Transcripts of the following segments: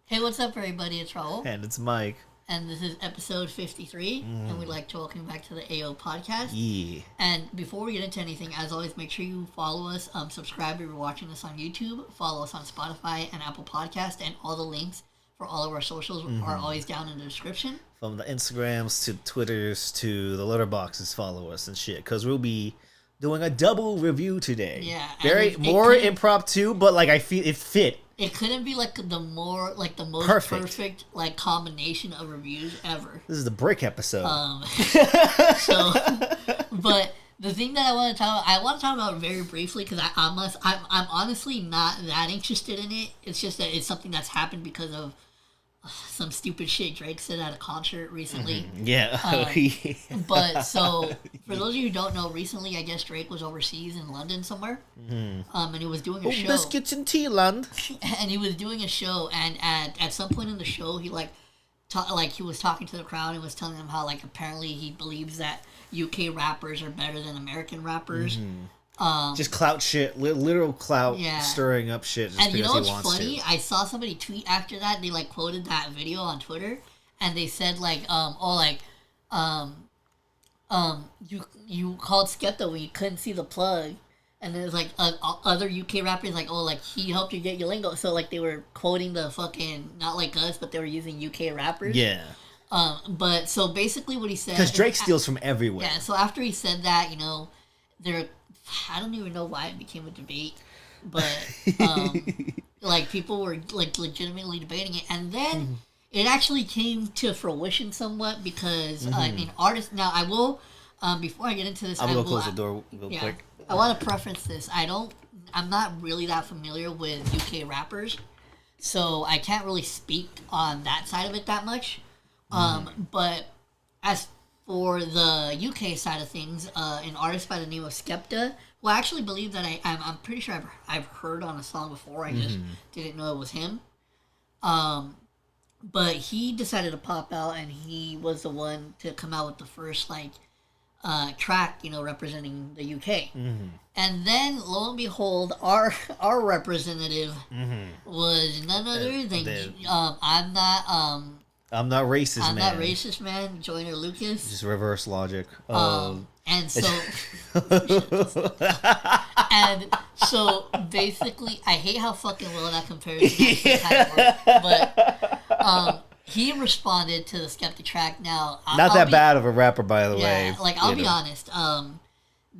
Hey, what's up, everybody? It's Raul. And it's Mike. And this is episode 53. And we'd like to welcome back to the AO podcast. Yeah. And before we get into anything, as always, make sure you follow us. Subscribe if you're watching this on YouTube. Follow us on Spotify and Apple Podcast. And all the links for all of our socials are always down in the description. From the Instagrams to Twitters to the letterboxes, follow us and shit. Because we'll be doing a double review today. Yeah. Very more impromptu, but like I feel it fit. It couldn't be like the most perfect like combination of reviews ever. This is the break episode. So, but the thing that I want to talk about very briefly because I'm honestly not that interested in it. It's just that it's something that's happened because of some stupid shit Drake said at a concert recently. Yeah. But so for those of you who don't know, recently I guess Drake was overseas in London somewhere, and he was doing a show. Biscuits in Tealand. And he was doing a show, and at some point in the show, he he was talking to the crowd and was telling them how like apparently he believes that UK rappers are better than American rappers. Just clout shit, literal clout, stirring up shit. Just and you know what's what's funny? I saw somebody tweet after that. They like quoted that video on Twitter, and they said like, you called Skepta when you couldn't see the plug, and there's like other UK rappers like, oh, like he helped you get your lingo. So like they were quoting the fucking not like us, but they were using UK rappers. Yeah. But so basically what he said, because Drake steals from everywhere. Yeah. So after he said that, you know, I don't even know why it became a debate, but like people were like legitimately debating it, and then it actually came to fruition somewhat because I mean artists. Now I will before I get into this, I'm gonna close the door real quick. I want to preference this. I'm not really that familiar with UK rappers, so I can't really speak on that side of it that much. But as for the UK side of things, an artist by the name of Skepta, who I actually believe that I'm pretty sure I've heard on a song before. I just didn't know it was him. But he decided to pop out, and he was the one to come out with the first like track, you know, representing the UK. And then lo and behold, our representative was none other than I'm not racist, man. I'm not racist, man. Joyner Lucas. Just reverse logic. And so basically, I hate how fucking well that compares to kind of work, but he responded to the Skepta track. Now, not that bad of a rapper, by the way. Like I'll be honest,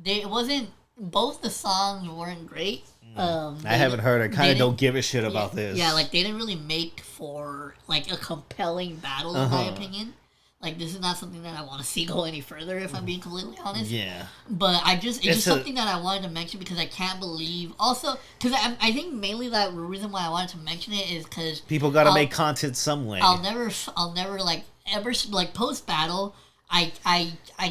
it wasn't. Both the songs weren't great. I haven't heard. I kind of don't give a shit about this. Yeah, like they didn't really make for like a compelling battle, in my opinion. Like this is not something that I want to see go any further, if I'm being completely honest. Yeah. But it's just something that I wanted to mention because I can't believe. Also, because I think mainly that reason why I wanted to mention it is because people got to make content some way. I'll never like ever like post battle. I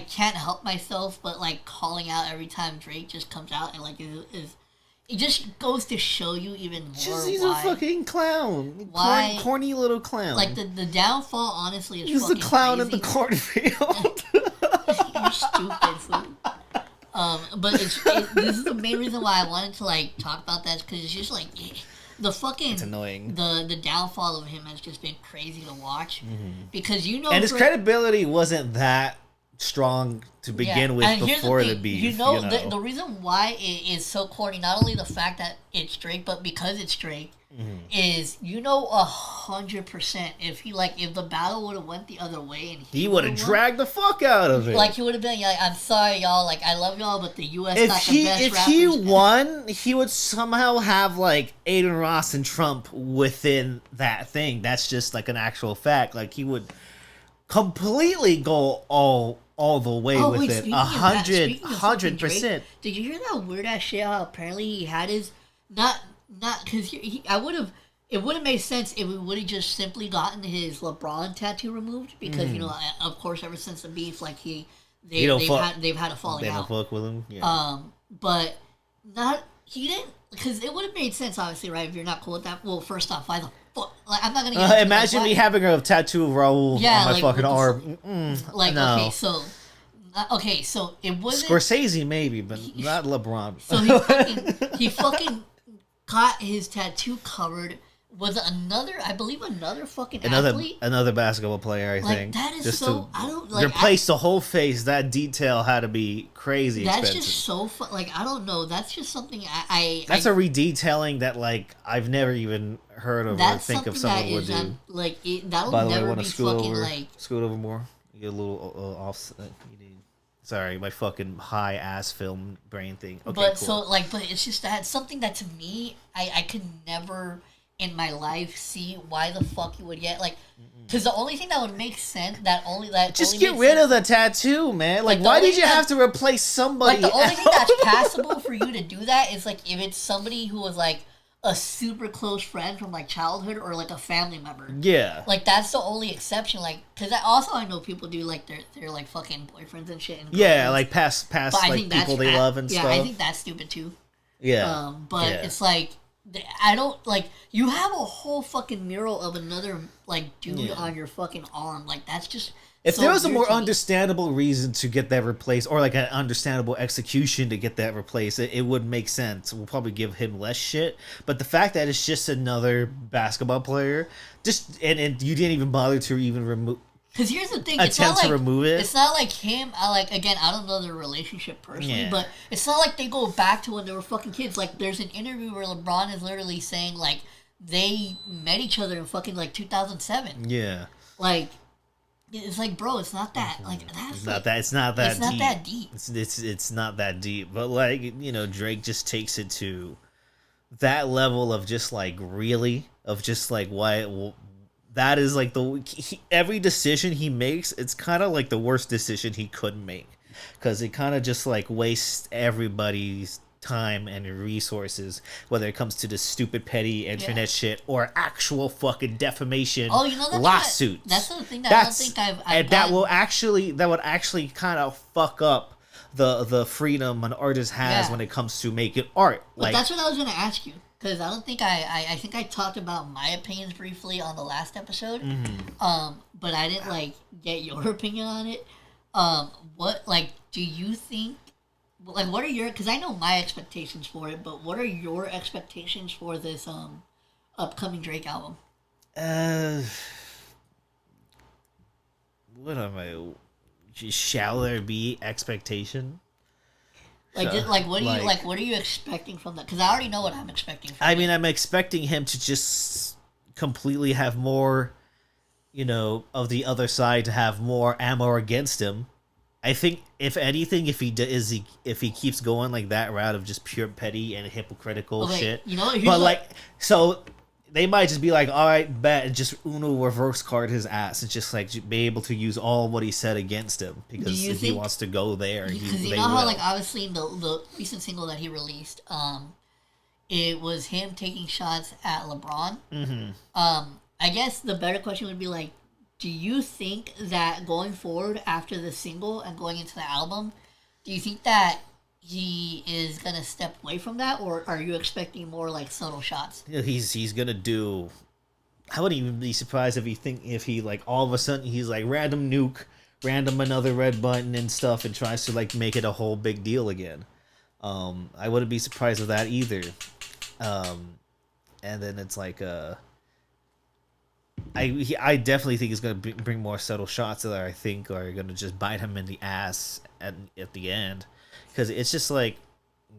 can't help myself but like calling out every time Drake just comes out and like is it just goes to show you even more he's a fucking clown. Why corny little clown. Like the downfall honestly is he's fucking the clown crazy. in the cornfield. You're stupid, fool. But this is the main reason why I wanted to like talk about that because it's just like the fucking it's annoying. The downfall of him has just been crazy to watch because you know, and his credibility wasn't that strong to begin with before the beef. You know. The reason why it is so corny, not only the fact that it's Drake, but because it's Drake, is 100% if the battle would have went the other way and he would have dragged the fuck out of it. Like he would have been like, I'm sorry y'all, like I love y'all, but the US got the best if rappers. he won, he would somehow have like Aiden Ross and Trump within that thing. That's just like an actual fact. Like he would completely go all the way with it. 100%. Did you hear that weird ass shit? How apparently he had his not because it would have made sense if we would have just simply gotten his LeBron tattoo removed because of course ever since the beef like they've had a falling out. They don't fuck with him. Yeah. But he didn't because it would have made sense obviously, right? If you're not cool with that, well, first off, why the fuck? Like I'm not gonna imagine me having a tattoo of Raul on my fucking arm. No. Okay, so it wasn't Scorsese maybe, but not LeBron. So he fucking got his tattoo covered was I believe another fucking Another athlete. another basketball player, I think. That is just so. I don't like. replace the whole face. That detail had to be crazy That's expensive. just so fun. Like, I don't know. That's just something I That's a redetailing that like I've never even heard of or think of someone would do. Like, that'll By the way, never want be to scoot fucking over, like. scoot over more. You get a little off. Sorry, my fucking high ass film brain thing. Okay, But cool. but it's just that something that to me, I could never in my life see why the fuck you would get like, because the only thing that would make sense just only get makes rid sense, of the tattoo, man. Like, the why only did you thing have to replace somebody? like the only thing else? that's passable for you to do that is like if it's somebody who was like a super close friend from like childhood or like a family member. Yeah. Like that's the only exception. Like because I know people do like their like fucking boyfriends and shit. And Yeah, girlfriends. like past But I like think people they love and stuff. I think that's stupid too. Yeah. But yeah. it's like I don't like you have a whole fucking mural of another like dude on your fucking arm. Like that's just if so there was a weird more to me. understandable reason to get that replaced, or like an understandable execution to get that replaced, it would make sense. We'll probably give him less shit. But the fact that it's just another basketball player, just and you didn't even bother to even remove. Because here's the thing, Attempt to remove it. It's not like him. I don't know their relationship personally, Yeah. but it's not like they go back to when they were fucking kids. Like, there's an interview where LeBron is literally saying like they met each other in fucking like 2007. Yeah. Like, it's like, bro, it's not that. Like, that's It's not that. It's not that. It's not deep. that deep. It's not that deep. But like Drake just takes it to that level of just like really of just like why. That is like every decision he makes, it's kind of like the worst decision he could make, because it kind of just like wastes everybody's time and resources, whether it comes to the stupid petty internet shit or actual fucking defamation lawsuits. That's the thing that I don't think I've that would actually kind of fuck up the freedom an artist has when it comes to making art. But that's what I was gonna ask you. Because I don't think I think I talked about my opinions briefly on the last episode, but I didn't like get your opinion on it. What like do you think? Like, what are your? Because I know my expectations for it, but what are your expectations for this upcoming Drake album? What am I? Shall there be expectation? Like, what are you expecting from that? Because I already know what I'm expecting from mean, I'm expecting him to just completely have more, of the other side to have more ammo against him. I think, if anything, if he keeps going like that route of just pure petty and hypocritical shit. So they might just be like, all right, bet, and just Uno reverse card his ass and just like be able to use all what he said against him because he wants to go there. Because you know how like obviously the recent single that he released, it was him taking shots at LeBron. Mm-hmm. I guess the better question would be like, do you think that going forward after the single and going into the album, do you think that he is gonna step away from that, or are you expecting more like subtle shots? He's gonna do. I wouldn't even be surprised if he like all of a sudden he's like random nuke, random another red button and stuff, and tries to like make it a whole big deal again. I wouldn't be surprised with that either. And then it's like I definitely think he's gonna bring more subtle shots that I think are gonna just bite him in the ass at the end. Because it's just like,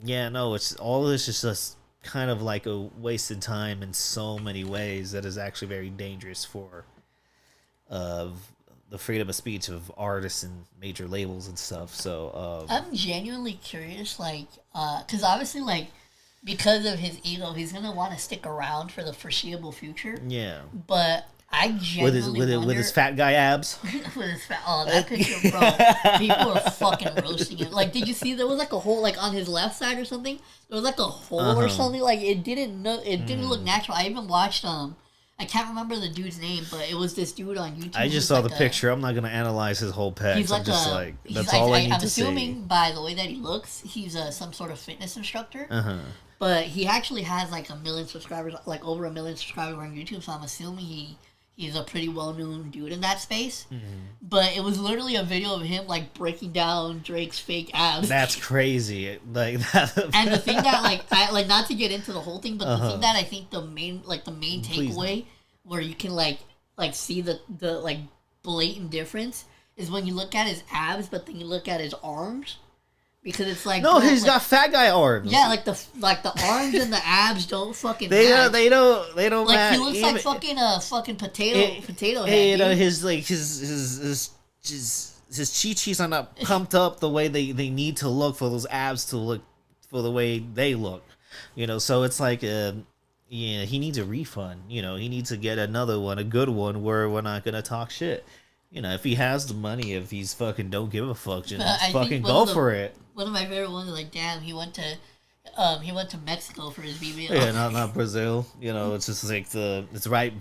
it's all of this is just kind of like a wasted time in so many ways that is actually very dangerous for the freedom of speech of artists and major labels and stuff. So I'm genuinely curious, like, because obviously, like, because of his ego, he's gonna want to stick around for the foreseeable future. Yeah, but I genuinely with his fat guy abs. That picture, bro. People are fucking roasting him. Like, did you see there was like a hole like on his left side or something? There was like a hole or something. Like it didn't look natural. I even watched I can't remember the dude's name, but it was this dude on YouTube. I just saw the picture. I'm not gonna analyze his whole pec. He's like that's all I need I'm to say. assuming by the way that he looks, he's some sort of fitness instructor. But he actually has like 1 million subscribers, like over 1 million subscribers on YouTube. So I'm assuming he's a pretty well-known dude in that space. But it was literally a video of him like breaking down Drake's fake abs. That's crazy. Like that. And the thing that I not to get into the whole thing, but the thing that I think the main takeaway where you can like see the like blatant difference is when you look at his abs, but then you look at his arms. Because it's like he's got fat guy arms. Yeah, like the arms and the abs don't fucking they match. They don't like match. He looks like fucking potato head. You know, his chi-chis are not pumped up the way they need to look for those abs to look for the way they look. You know, so it's like he needs a refund. You know, he needs to get another one, a good one where we're not gonna talk shit. You know, if he has the money, if he's fucking don't give a fuck, just fucking go for it. One of my favorite ones is like, damn, he went to Mexico for his BBL. Yeah, not Brazil. You know, it's just like it's right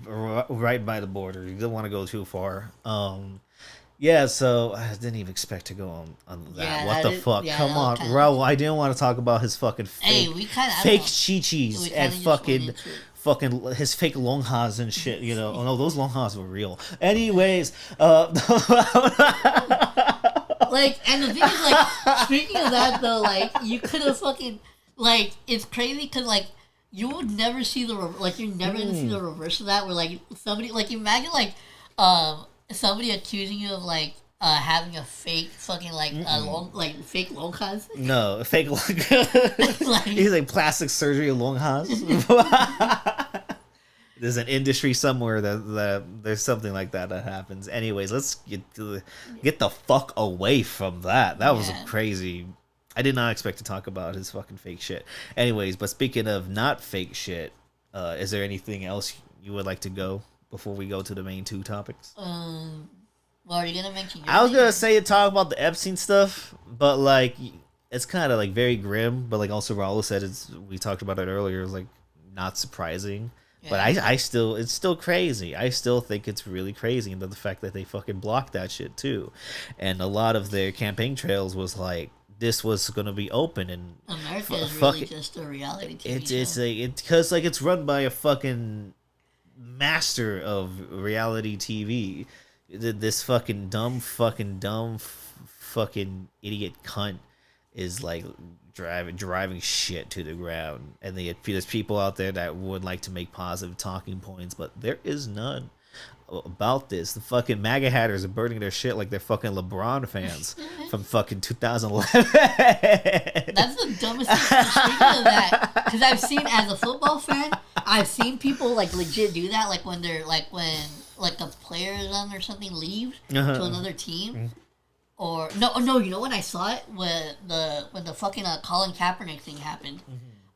by the border. You don't want to go too far. Yeah, so I didn't even expect to go on that. Yeah, what the fuck? Yeah, come on, Raul. I didn't want to talk about his fucking fake chi-chis and fucking his fake longhas and shit. You know, oh no, those longhas were real. Anyways, like, and the thing is, like, speaking of that though, like, you could have fucking, like, it's crazy because like you would never see you're never gonna see the reverse of that, where like somebody, like, imagine like somebody accusing you of like having a fake fucking fake longhas. No, fake like, he's like plastic surgery longhas. There's an industry somewhere that there's something like that happens. Anyways, let's get the fuck away from that. That was crazy. I did not expect to talk about his fucking fake shit. Anyways, but speaking of not fake shit, is there anything else you would like to go before we go to the main two topics? Well, are you gonna mention? I was gonna say talk about the Epstein stuff, but like it's kind of like very grim. But like also Raul said, we talked about it earlier. It's like not surprising. Yeah. But it's still crazy. I still think it's really crazy, and the fact that they fucking blocked that shit too, and a lot of their campaign trails was like this was gonna be open, and America is really just a reality TV show. Because like it's run by a fucking master of reality TV. This fucking dumb fucking idiot cunt is like driving shit to the ground, and there's people out there that would like to make positive talking points, but there is none about this. The fucking MAGA hatters are burning their shit like they're fucking LeBron fans from fucking 2011. That's the dumbest thing. Speaking of that, because I've seen, as a football fan, I've seen people like legit do that, like when they're like when a player is on or something leaves to another team. Or no, you know when I saw it when the fucking Colin Kaepernick thing happened,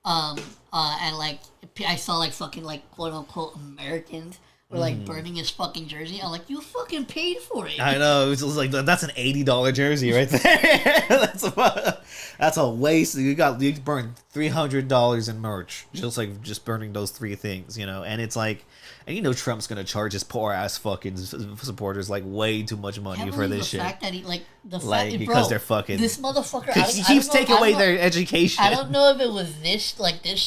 and like I saw like fucking like quote unquote Americans were like burning his fucking jersey. I'm like, you fucking paid for it. I know, it was like that's an $80 jersey right there. that's a waste. You burned $300 in merch just burning those three things, you know, and it's like. And you know Trump's gonna charge his poor ass fucking supporters like way too much money for this shit. Fact that he, because they're fucking. This motherfucker. He keeps taking away their education. I don't know if it was this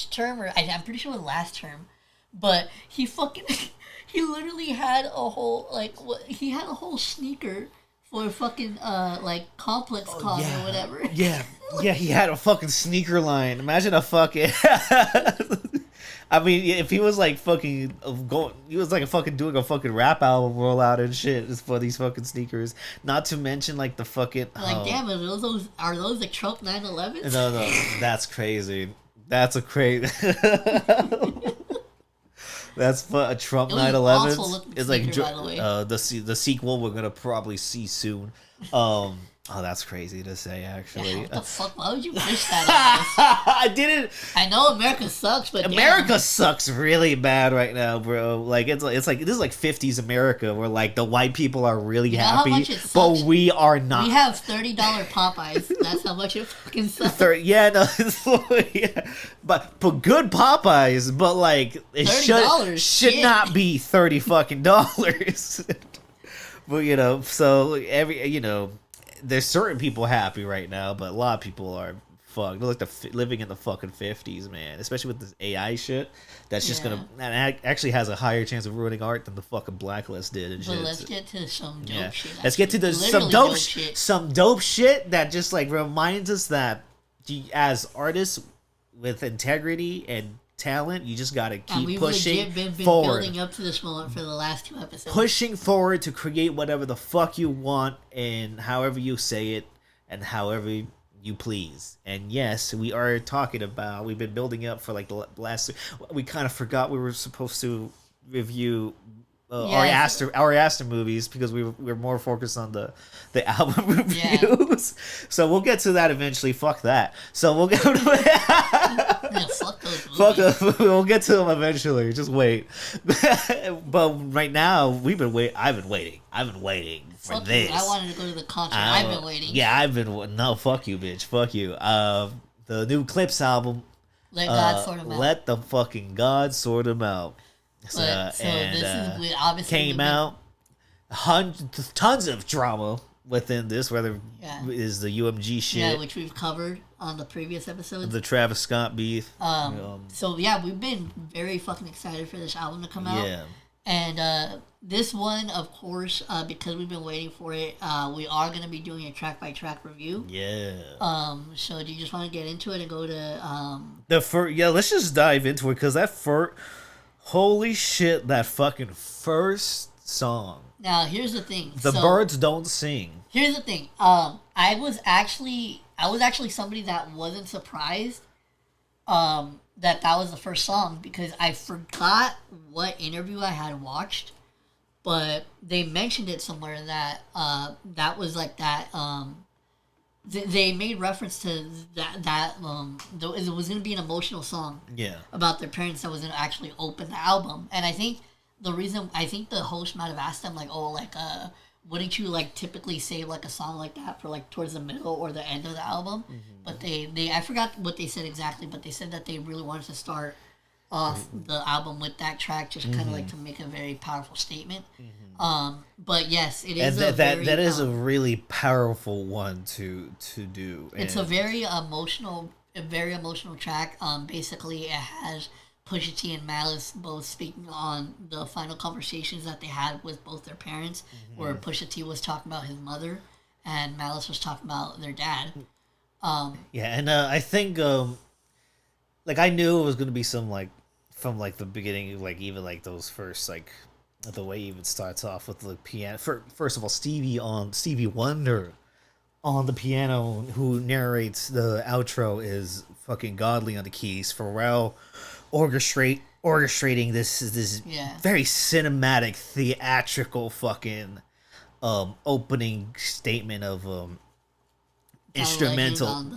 term or I'm pretty sure it was last term, but he literally had a whole he had a whole sneaker for fucking Complex Con or whatever. Yeah, he had a fucking sneaker line. Imagine a fucking. I mean, if he was like fucking he was like doing a fucking rap album rollout and shit for these fucking sneakers. Not to mention like the fucking damn, are those the Trump 911s? No, that's crazy. That's a crazy. That's a Trump 911. It's like the sequel we're gonna probably see soon. Oh, that's crazy to say, actually. Yeah, what the fuck? Why would you wish that? I didn't. I know America sucks, but America sucks really bad right now, bro. Like it's like this is like 50s America, where like the white people are really happy, but we are not. We have $30 Popeyes. That's how much it fucking sucks. Yeah, no, but good Popeyes, but like it should not be $30 fucking dollars. But you know, so there's certain people happy right now, but a lot of people are fuck. They're like living in the fucking 50s, man. Especially with this AI shit. That's just gonna and actually has a higher chance of ruining art than the fucking Blacklist did and shit. But let's get to some dope shit. Let's get to some dope shit that just like reminds us that as artists with integrity and talent, you just gotta keep pushing been forward. Building up to this moment for the last 2 episodes. Pushing forward to create whatever the fuck you want and however you say it and however you please. And yes, we are talking about. We've been building up for like the last. We kind of forgot we were supposed to review Ari Aster movies because we're more focused on the album reviews. Yeah. So we'll get to that eventually. Fuck that. So we'll get to fuck those movies. We'll get to them eventually. Just wait. But right now I've been waiting for fuck this. You. I wanted to go to the concert. I've been waiting. Yeah, no. Fuck you, bitch. Fuck you. The new Clips album. Let God sort them out. Let the fucking God sort them out. This is obviously came out tons of drama within this, whether is the UMG shit, which we've covered on the previous episodes, the Travis Scott beef. So yeah, we've been very fucking excited for this album to come out. Yeah, and this one, of course, because we've been waiting for it, we are going to be doing a track by track review. Yeah. So do you just want to get into it and go to let's just dive into it because holy shit, that fucking first song. Now, here's the thing. The birds don't sing. Here's the thing. I was actually somebody that wasn't surprised that was the first song because I forgot what interview I had watched, but they mentioned it somewhere that that was like that they made reference to that it was going to be an emotional song about their parents that was going to actually open the album. And I think the host might have asked them like, wouldn't you like typically save like a song like that for like towards the middle or the end of the album? But they I forgot what they said exactly, but they said that they really wanted to start off the album with that track, just kind of like to make a very powerful statement. But yes, it is. And that is a really powerful one to do. It's a very emotional track. Basically, it has Pusha T and Malice both speaking on the final conversations that they had with both their parents, where Pusha T was talking about his mother, and Malice was talking about their dad. And I think like I knew it was gonna be some like from like the beginning, like even like those first like the way it even starts off with the piano. First of all, Stevie Wonder on the piano, who narrates the outro, is fucking godly on the keys. Pharrell orchestrating this very cinematic, theatrical fucking opening statement of instrumental on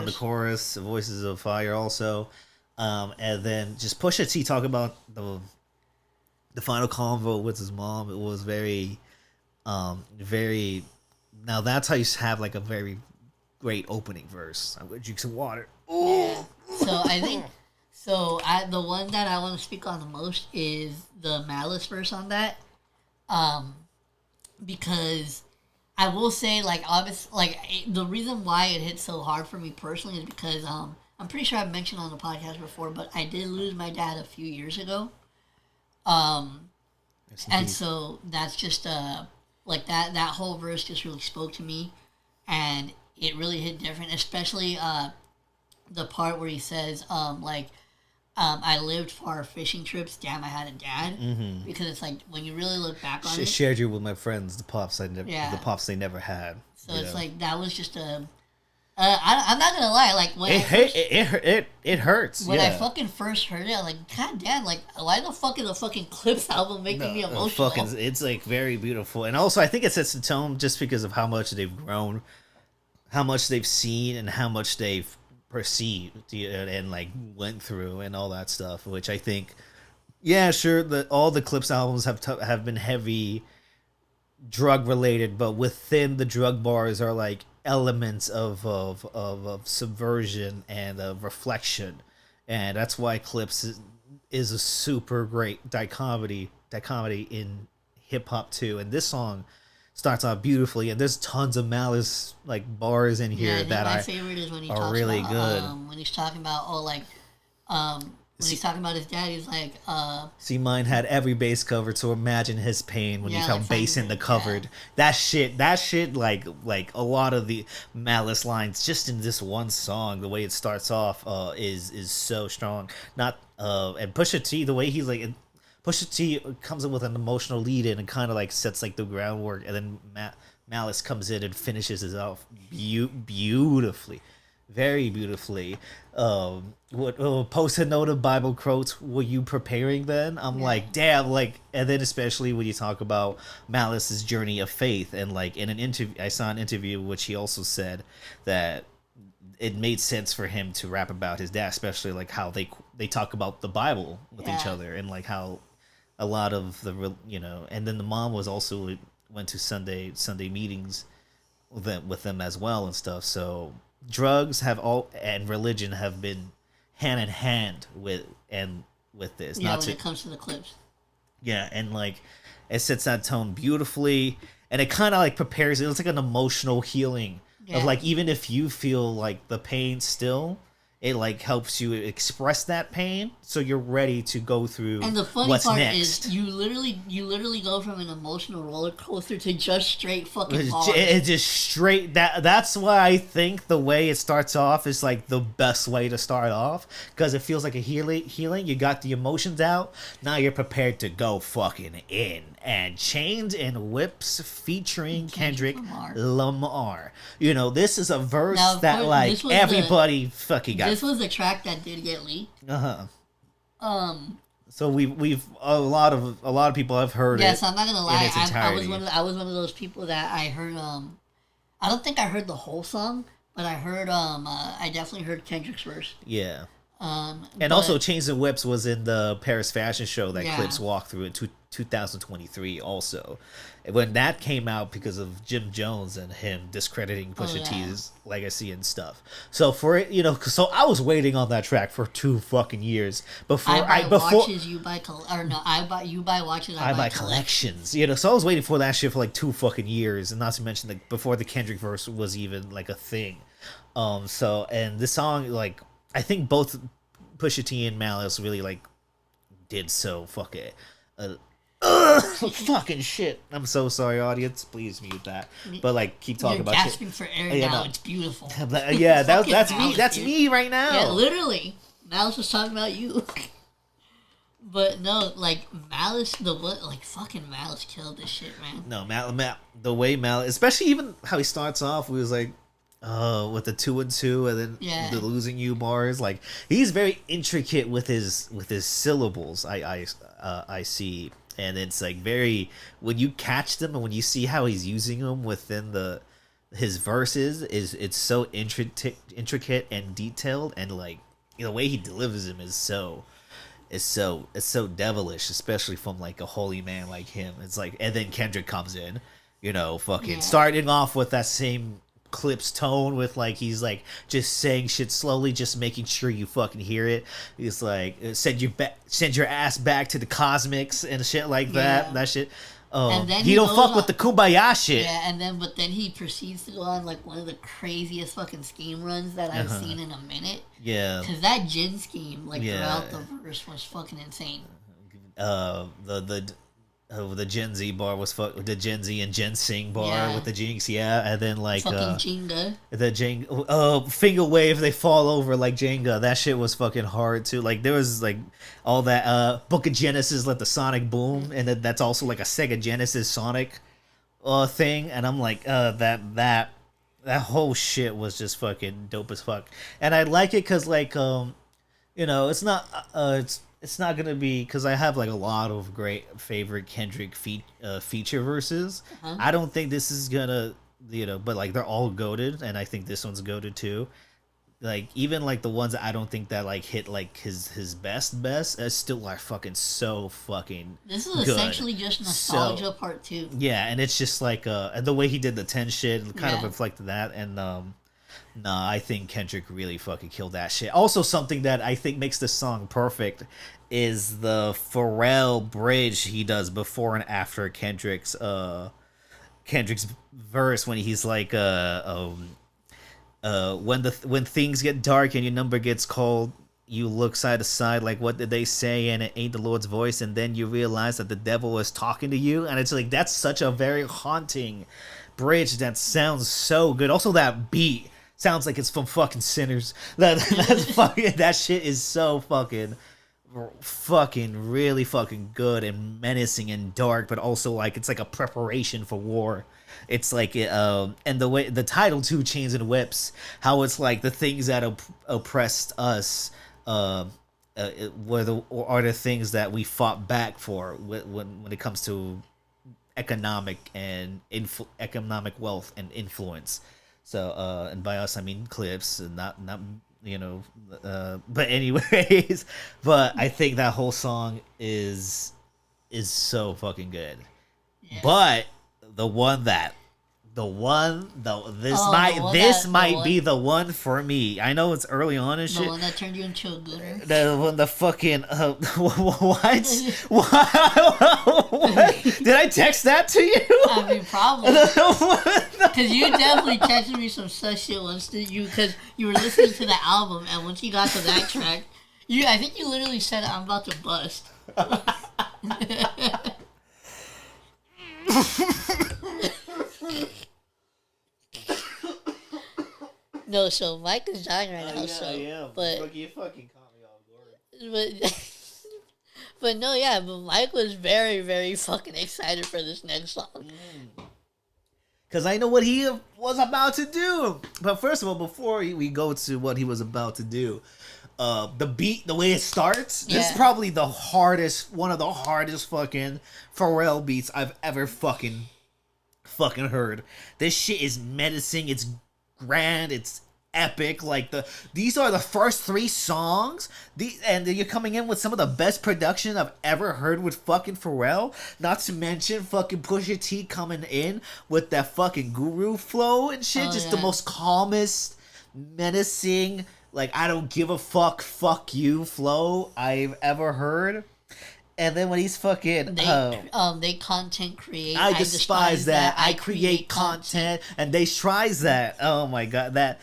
the chorus, Voices of Fire also, and then just Pusha T talking about the final convo with his mom. It was very now that's how you have like a very great opening verse. I'm gonna drink some water. Yeah. So I think the one that I want to speak on the most is the Malice verse on that, because I will say like the reason why it hit so hard for me personally is because I'm pretty sure I've mentioned on the podcast before, but I did lose my dad a few years ago, and so that's just like that whole verse just really spoke to me, and it really hit different, especially the part where he says I lived far fishing trips. Damn, I had a dad. Because it's like when you really look back on it, shared you with my friends, the pops they never had. So it's like that was just a. I'm not gonna lie, like when it hurts. When I fucking first heard it, I'm like, God damn, like why the fuck is the fucking Clips album making me emotional? It's like very beautiful, and also I think it sets the tone just because of how much they've grown, how much they've seen, and how much they've perceived and like went through and all that stuff, which I think sure that all the Clips albums have been heavy drug related, but within the drug bars are like elements of subversion and of reflection, and that's why Clips is a super great dichotomy in hip hop too. And this song starts off beautifully, and there's tons of Malice like bars in Yeah, I here think that my I favorite is when he are talks really about good. when he's talking about when he's talking about his dad. He's like See, mine had every bass covered, so imagine his pain when he Yeah, found like bass in the covered. That shit, like a lot of the Malice lines just in this one song, the way it starts off, is so strong. Not and Pusha T, the way he's like, Pusha T comes in with an emotional lead in and kind of like sets like the groundwork, and then Malice comes in and finishes it off beautifully, very beautifully. What post a note of Bible quotes were you preparing then? I'm like, damn, like, and then especially when you talk about Malice's journey of faith, and like in an interview, I saw an interview which he also said that it made sense for him to rap about his dad, especially like how they talk about the Bible with each other, and like how a lot of the and then the mom was also went to Sunday meetings with them as well and stuff. So drugs have all and religion have been hand in hand with this. Yeah, when it comes to the clips. Yeah, and like it sets that tone beautifully, and it kind of like prepares it. It's like an emotional healing of like, even if you feel like the pain still, it like helps you express that pain, so you're ready to go through. And the funny what's part next. is, you literally go from an emotional roller coaster to just straight fucking bars. It's just straight. That's why I think the way it starts off is like the best way to start off, because it feels like a healing. You got the emotions out. Now you're prepared to go fucking in. And Chains and Whips featuring Kendrick Lamar. You know, this is a verse now, that like everybody fucking got. This was the track that did get leaked. So we've a lot of people have heard it. Yes, I'm not gonna lie. I was one of those people that I heard. I don't think I heard the whole song, but I heard. I definitely heard Kendrick's verse. Yeah. And also, Chains and Whips was in the Paris Fashion Show that Clips walked through in 2023 also. When that came out because of Jim Jones and him discrediting Pusha T's legacy and stuff. So for it, so I was waiting on that track for 2 fucking years before I buy watches, you buy you buy watches, I buy collections. So I was waiting for that shit for like 2 fucking years, and not to mention like before the Kendrick verse was even like a thing. So and this song, like, I think both Pusha T and Malice really like did so fucking fucking shit. I'm so sorry, audience. Please mute that. But like, keep talking about shit. Gasping for air now. It's beautiful. Yeah, that's me. That's me right now. Yeah, literally. Malice was talking about you. But no, like Malice, fucking Malice killed this shit, man. No, the way Malice, especially even how he starts off, he was like, with the 2 and 2, and then the losing you bars. Like, he's very intricate with his syllables. I see, and it's like very, when you catch them and when you see how he's using them within his verses, it's so intricate and detailed, and like the way he delivers them is so devilish, especially from like a holy man like him. It's like, and then Kendrick comes in, starting off with that same Clips tone with like he's like just saying shit slowly, just making sure you fucking hear it. He's like, send your ass back to the cosmics and shit like that. That shit. And then he don't fuck with the kumbaya shit. Yeah, but then he proceeds to go on like one of the craziest fucking scheme runs that I've seen in a minute. Yeah, because that gin scheme throughout the verse was fucking insane. The Gen Z bar was the Gen Z and Gen Sing bar with the Jinx, and then like fucking Jenga. The Jenga, finger wave, they fall over like Jenga. That shit was fucking hard too. Like there was like all that Book of Genesis, like the Sonic Boom, and that's also like a Sega Genesis Sonic thing. And I'm like, that whole shit was just fucking dope as fuck. And I like it because like it's not it's not gonna be, because I have like a lot of great favorite Kendrick feature verses. I don't think this is gonna, but like they're all goated, and I think this one's goated too. Like even like the ones that I don't think that like hit like his best is still like fucking so fucking. This is good. Essentially just nostalgia part 2. Yeah, and it's just like and the way he did the 10 shit kind of reflected that, and nah, I think Kendrick really fucking killed that shit. Also, something that I think makes this song perfect is the Pharrell bridge he does before and after Kendrick's Kendrick's verse when he's like, when things get dark and your number gets called, you look side to side like, what did they say? And it ain't the Lord's voice, and then you realize that the devil is talking to you, and it's like, that's such a very haunting bridge that sounds so good. Also, that beat sounds like it's from fucking Sinners. That's fucking, that shit is so fucking really fucking good and menacing and dark, but also like it's like a preparation for war. It's like and the way the title too, Chains and Whips, how it's like the things that oppressed us are the things that we fought back for when it comes to economic and economic wealth and influence. So and by us I mean Clips, and not but anyways, but I think that whole song is so fucking good. Yeah. But this might be the one for me. I know it's early on and shit. The one that turned you into a gooner. The fucking what? What? Did I text that to you? I mean, probably. Because you definitely texted me some such shit once, because you were listening to the album, and once you got to that track, I think you literally said, "I'm about to bust." No, so Mike is dying right now. So, yeah, but you fucking caught me off guard. But no, yeah, but Mike was very, very fucking excited for this next song. Because I know what he was about to do. But first of all, before we go to what he was about to do, the beat, the way it starts, this is probably one of the hardest fucking Pharrell beats I've ever fucking heard. This shit is menacing, it's grand, it's epic. Like these are the first 3 songs, and you're coming in with some of the best production I've ever heard with fucking Pharrell. Not to mention fucking Pusha T coming in with that fucking guru flow and shit. The most calmest, menacing, like I don't give a fuck you flow I've ever heard. And then when he's fucking... they content create. I despise that. I create content. And they tries that. Oh my god, that...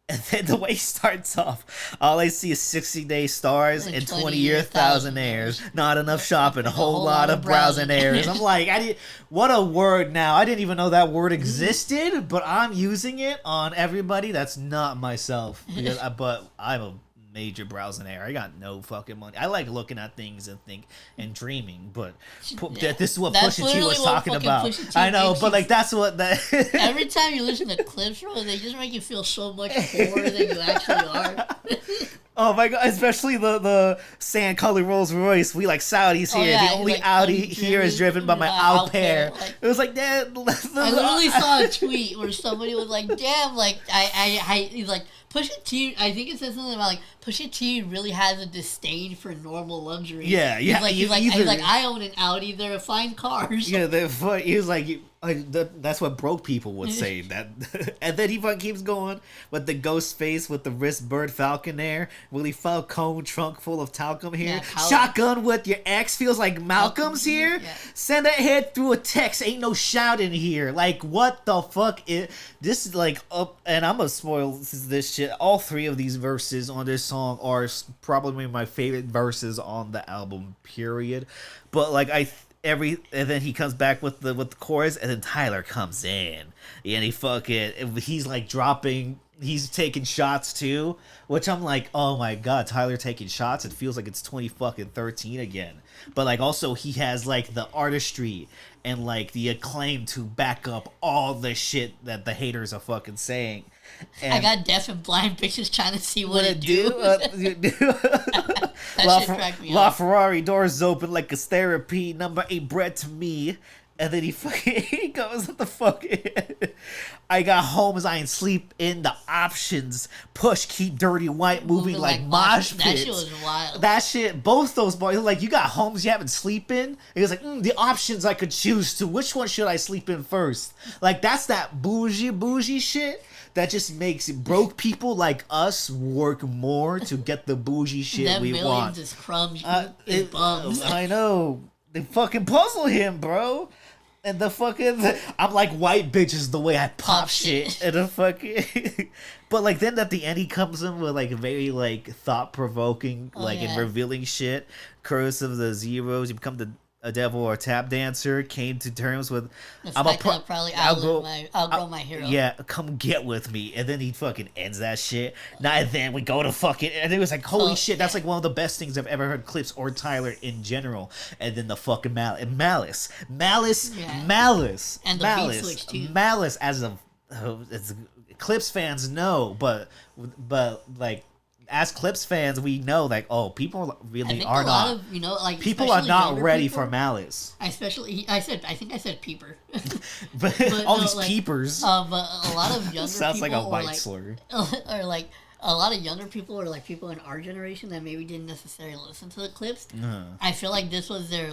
And then the way he starts off, all I see is 60-day stars and 20-year thousandaires. Not enough shopping, a whole lot of browsing errors. I'm like, what a word now. I didn't even know that word existed, but I'm using it on everybody that's not myself. But I'm a major browsing error. I got no fucking money. I like looking at things and dreaming, but this is what Pusha T was talking about. I know, but like that's what that. Every time you listen to clips, bro, they just make you feel so much poorer than you actually are. Oh my god! Especially the sand color Rolls Royce. We like Saudis here. The only like, Audi here is driven by my au pair. Like, it was like that. I literally saw a tweet where somebody was like, "Damn, like I like." Pusha T, I think it said something about like Pusha T really has a disdain for normal luxury. Yeah. He's like I own an Audi. They're fine cars. Yeah, he was like that's what broke people would say. That, and then he fucking keeps going with the ghost face with the wrist bird falcon air. Willie Falcone trunk full of talcum here. Yeah, shotgun with your ex feels like Malcolm's here. Yeah. Send that head through a text. Ain't no shouting here. Like what the fuck is this? Is like up, and I'm gonna spoil this shit. All 3 of these verses on this song are probably my favorite verses on the album. Period. But like and then he comes back with the chorus, and then Tyler comes in, and he's like he's taking shots too, which I'm like, oh my god, Tyler taking shots. It feels like it's 2013 again. But like also he has like the artistry and like the acclaim to back up all the shit that the haters are fucking saying. And I got deaf and blind bitches trying to see what it do. La Ferrari doors open like a therapy. Number 8 bread to me. And then he goes, what the fuck? I got homes, I ain't sleep in the options. Push, keep dirty white moving like mosh pits. That shit was wild. That shit, both those boys, like, you got homes you haven't sleep in? He was like, the options I could choose to. Which one should I sleep in first? Like, that's that bougie shit that just makes broke people like us work more to get the bougie shit we want. Is crumbs, bums. I know. They fucking puzzle him, bro. And the fucking, I'm like white bitches the way I pop shit. And the fucking, but like then at the end he comes in with like very like thought provoking, and revealing shit. Curse of the Zeros, you become a devil or tap dancer. Came to terms with, probably outgrow my hero. Yeah, come get with me. And then he fucking ends that shit. Now and then we go to fucking, and it was like holy shit, that's like one of the best things I've ever heard Clips or Tyler in general. And then the fucking Malice, and the beat switch too. Malice as Clips fans know, but like as Clips fans, we know like people really are not. People are not ready for Malice. I think I said peeper. but all these peepers. But a lot of younger sounds people like a white slur. Or like a lot of younger people, or like people in our generation that maybe didn't necessarily listen to the Clips. I feel like this was their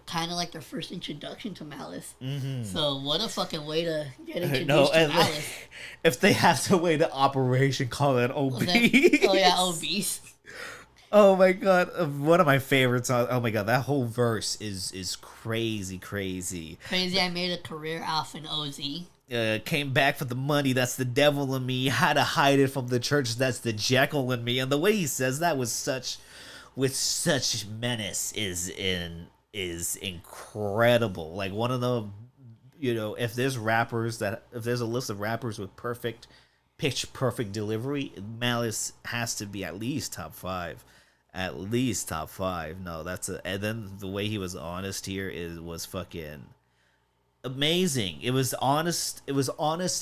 kind of like their first introduction to Malice. So what a fucking way to get introduced to Malice. If they have to wait to Operation, call it obese. Obese. Oh my god, one of my favorites. Oh my god, that whole verse is crazy. Crazy, I made a career off in OZ. Came back for the money, that's the devil in me. Had to hide it from the church, that's the Jekyll in me. And the way he says that with such menace is incredible. Like one of the, if there's a list of rappers with pitch perfect delivery, Malice has to be at least top 5. At least top 5. No, and then the way he was honest here was fucking amazing. It was honest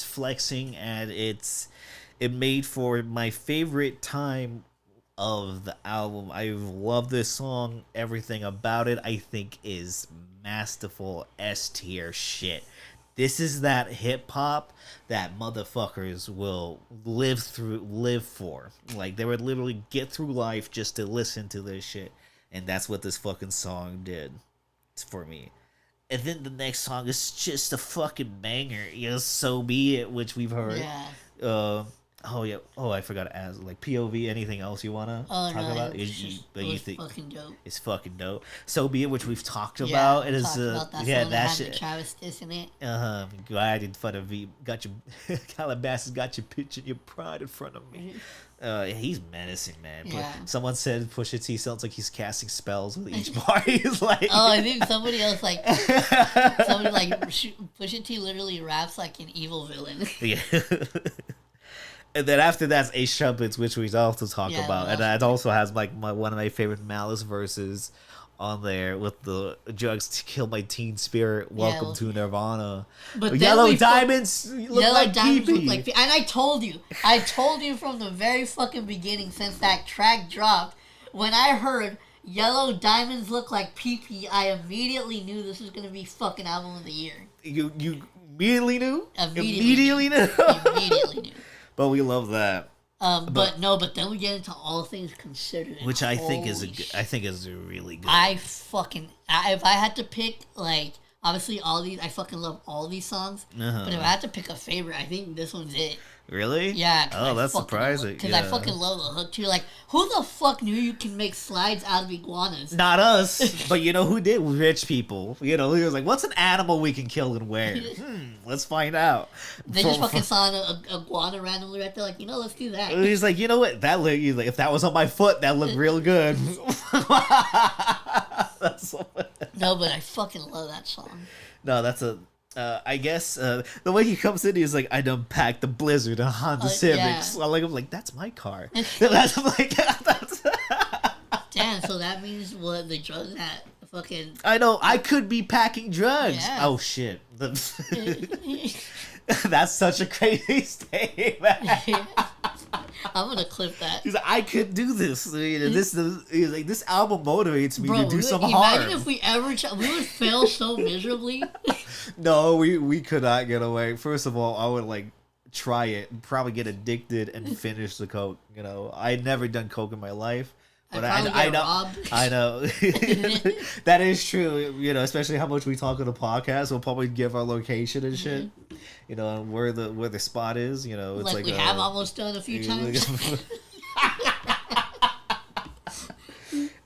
flexing, and it made for my favorite time of the album. I love this song. Everything about it I think is masterful S tier shit. This is that hip hop that motherfuckers will live for. Like they would literally get through life just to listen to this shit, and that's what this fucking song did for me. And then the next song is just a fucking banger. So Be It, which we've heard. Yeah. I forgot to ask. Like POV, anything else you wanna talk about? It's fucking dope. It's fucking dope. So Be It, which we've talked about. It is that shit. Travis in it. Glad in front of me. Got your Calabasas. Got your pitch and your pride in front of me. He's menacing, man. Yeah. Someone said Pusha T sounds like he's casting spells with each bar. He's like, I think somebody else Pusha T literally raps like an evil villain. Yeah. And then after that's Ace Trumpets, which we also talk about, and that also has like one of my favorite Malice verses on there with the drugs to kill my teen spirit. Welcome to Nirvana. But Yellow Diamonds look like PP. And I told you from the very fucking beginning, since that track dropped, when I heard Yellow Diamonds look like PP, I immediately knew this was gonna be fucking album of the year. You immediately knew? Immediately knew. But we love that. But then we get into All Things Considered, which I think is really good. If I had to pick, like, obviously I fucking love all these songs. But if I had to pick a favorite, I think this one's it. Really? Yeah. Oh, that's surprising. Because I fucking love the hook too. Like, who the fuck knew you can make slides out of iguanas? Not us. But you know who did? Rich people. He was like, what's an animal we can kill and wear? Let's find out. They just fucking saw an iguana randomly right there, like, let's do that. He's like, you know what? If that was on my foot, that looked real good. No, but I fucking love that song. No, that's I guess the way he comes in, he's like, I'd unpack the Blizzard and Honda Civics. Yeah. I'm like, that's my car. That's Damn, so that means what the drugs that fucking... I know, I could be packing drugs. Yeah. Oh, shit. That's such a crazy statement. I'm gonna clip that. He's like, I could do this. This album motivates me to do some harm. Imagine if we ever we would fail so miserably. No, we could not get away. First of all, I would like try it and probably get addicted and finish the coke. I'd never done coke in my life. But I know that is true. Especially how much we talk on the podcast. We'll probably give our location and shit. And where the spot is. It's like we have almost done a few times.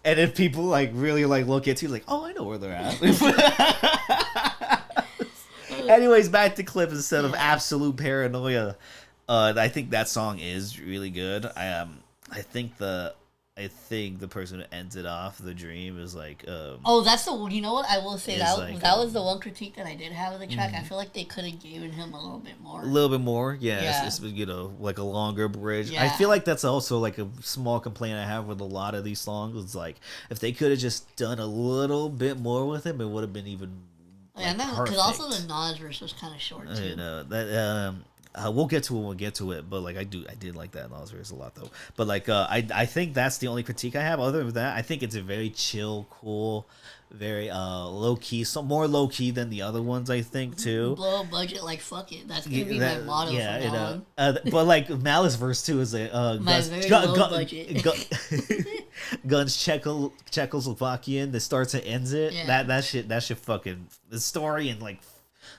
And if people like really like look at you, like, oh, I know where they're at. Anyways, back to Clip instead of Absolute Paranoia. I think that song is really good. I think the person who ends it off, the dream, is like. Oh, that's the. You know what? I will say that like, that was the one critique that I did have of the track. I feel like they could have given him a little bit more. A little bit more, yeah. It's, like a longer bridge. Yeah. I feel like that's also like a small complaint I have with a lot of these songs. It's like if they could have just done a little bit more with him, it would have been even. And then because also the Nas verse was kind of short too. You know that. We'll get to it when we get to it, but like I did like that Nas verse a lot though. But like I think that's the only critique I have. Other than that, I think it's a very chill, cool, very low key, some more low key than the other ones. I think too. Blow a budget like fuck it. That's gonna be my motto from now on. But like Malice verse too is a my very low budget. Guns Czechoslovakian that starts and ends it. Yeah. That shit fucking the story in like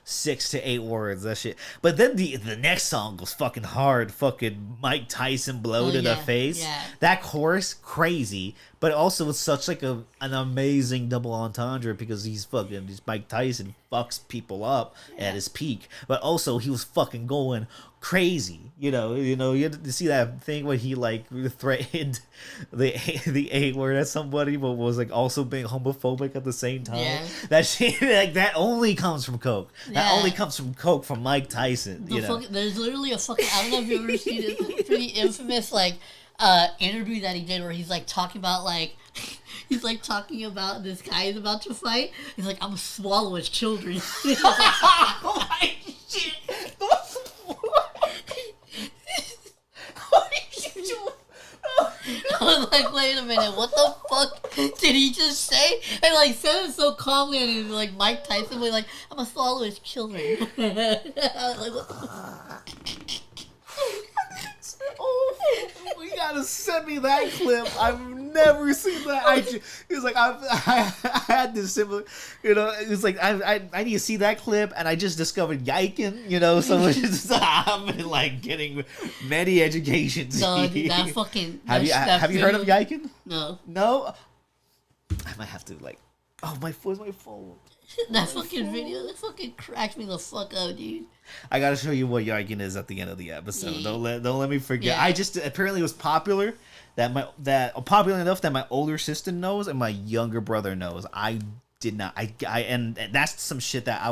6 to 8 words, that shit. But then the next song goes fucking hard. Fucking Mike Tyson blow to the face. Yeah. That chorus, crazy. But also it's such like an amazing double entendre because he's Mike Tyson fucks people up at his peak. But also he was fucking going crazy. You see that thing where he like threatened the A word at somebody but was like also being homophobic at the same time. Yeah. That shit like that only comes from coke. That only comes from coke from Mike Tyson. There's literally a fucking I don't know if you've ever seen this pretty infamous like interview that he did where he's like talking about like he's like talking about this guy is about to fight. He's like, I'm gonna swallow his children. Oh my shit! I was like, wait a minute, what the fuck did he just say? And like said it so calmly, and he was like Mike Tyson was like, I'm gonna swallow his children. I was like, what the fuck? Oh, you gotta send me that clip. I've never seen that. It's like I had this similar, it's like I need to see that clip, and I just discovered Yikin, so it's just, I've been like getting many educations. No, dude, that fucking. Have you heard of Yikin? No. I might have to like. Oh, my phone. That fucking video, that fucking cracked me the fuck up, dude. I gotta show you what Yargin is at the end of the episode. Yeah. Don't let me forget. Yeah. I just apparently it was popular popular enough that my older sister knows and my younger brother knows. I did not. And that's some shit that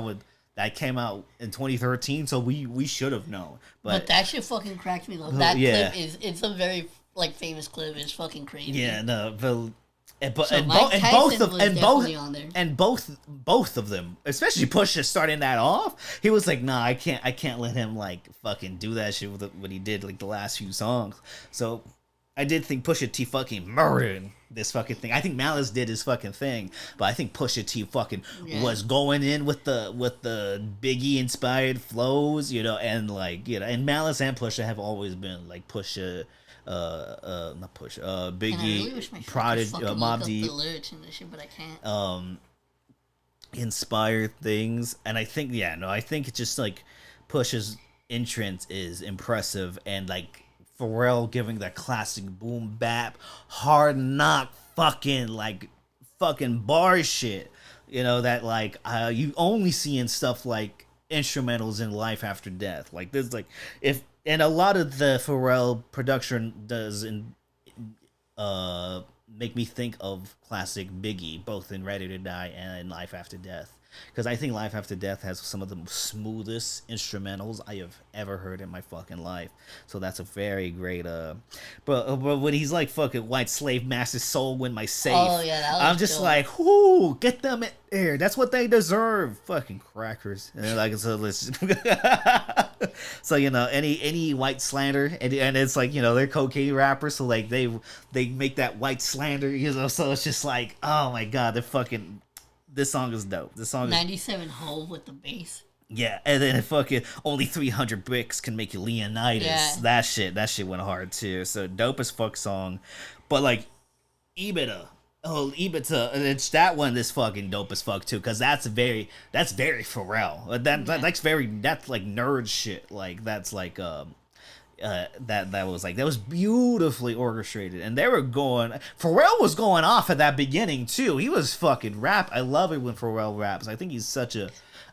came out in 2013. So we should have known. But that shit fucking cracked me though. That clip it's a very like famous clip. It's fucking crazy. Yeah, no, but. Both of them, especially Pusha starting that off, he was like, "Nah, I can't let him like fucking do that shit with what he did like the last few songs." So I did think Pusha T fucking murdered this fucking thing. I think Malice did his fucking thing, but I think Pusha T fucking was going in with the Biggie inspired flows, and like and Malice and Pusha have always been like Pusha. Not Push. Biggie, Prodigy, Mob Deep. But I can't. Inspired things, and I think I think it's just like Push's entrance is impressive, and like Pharrell giving that classic boom bap, hard knock, fucking bar shit. That like you only see in stuff like instrumentals in Life After Death. Like there's like and a lot of the Pharrell production does make me think of classic Biggie, both in Ready to Die and in Life After Death. Because I think Life After Death has some of the smoothest instrumentals I have ever heard in my fucking life. So that's a very great but when he's like fucking White Slave Master Soul Win My Safe. Oh yeah, that was I'm just dope. like, whoo, get them in there. That's what they deserve. Fucking crackers. And like so let's so any white slander and it's like they're cocaine rappers, so like they make that white slander, so it's just like, oh my god, they're fucking. This song is dope. This song is 97 Hove with the bass. Yeah, and then fucking only 300 bricks can make you Leonidas. Yeah. That shit went hard too. So dope as fuck song, but like Ibita, it's that one is fucking dope as fuck too, because that's very Pharrell. That's like nerd shit. Like that's like that was beautifully orchestrated, and they were going. Pharrell was going off at that beginning too. He was fucking rap. I love it when Pharrell raps. I think he's such a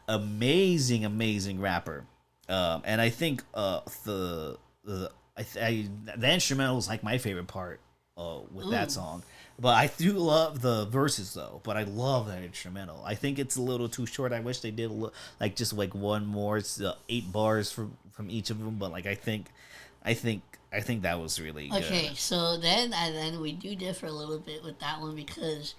amazing rapper. And I think the instrumental is like my favorite part with that song. But I do love the verses though. But I love that instrumental. I think it's a little too short. I wish they did like just like one more. It's 8 bars from each of them. But like I think that was really good. Okay, so then we do differ a little bit with that one because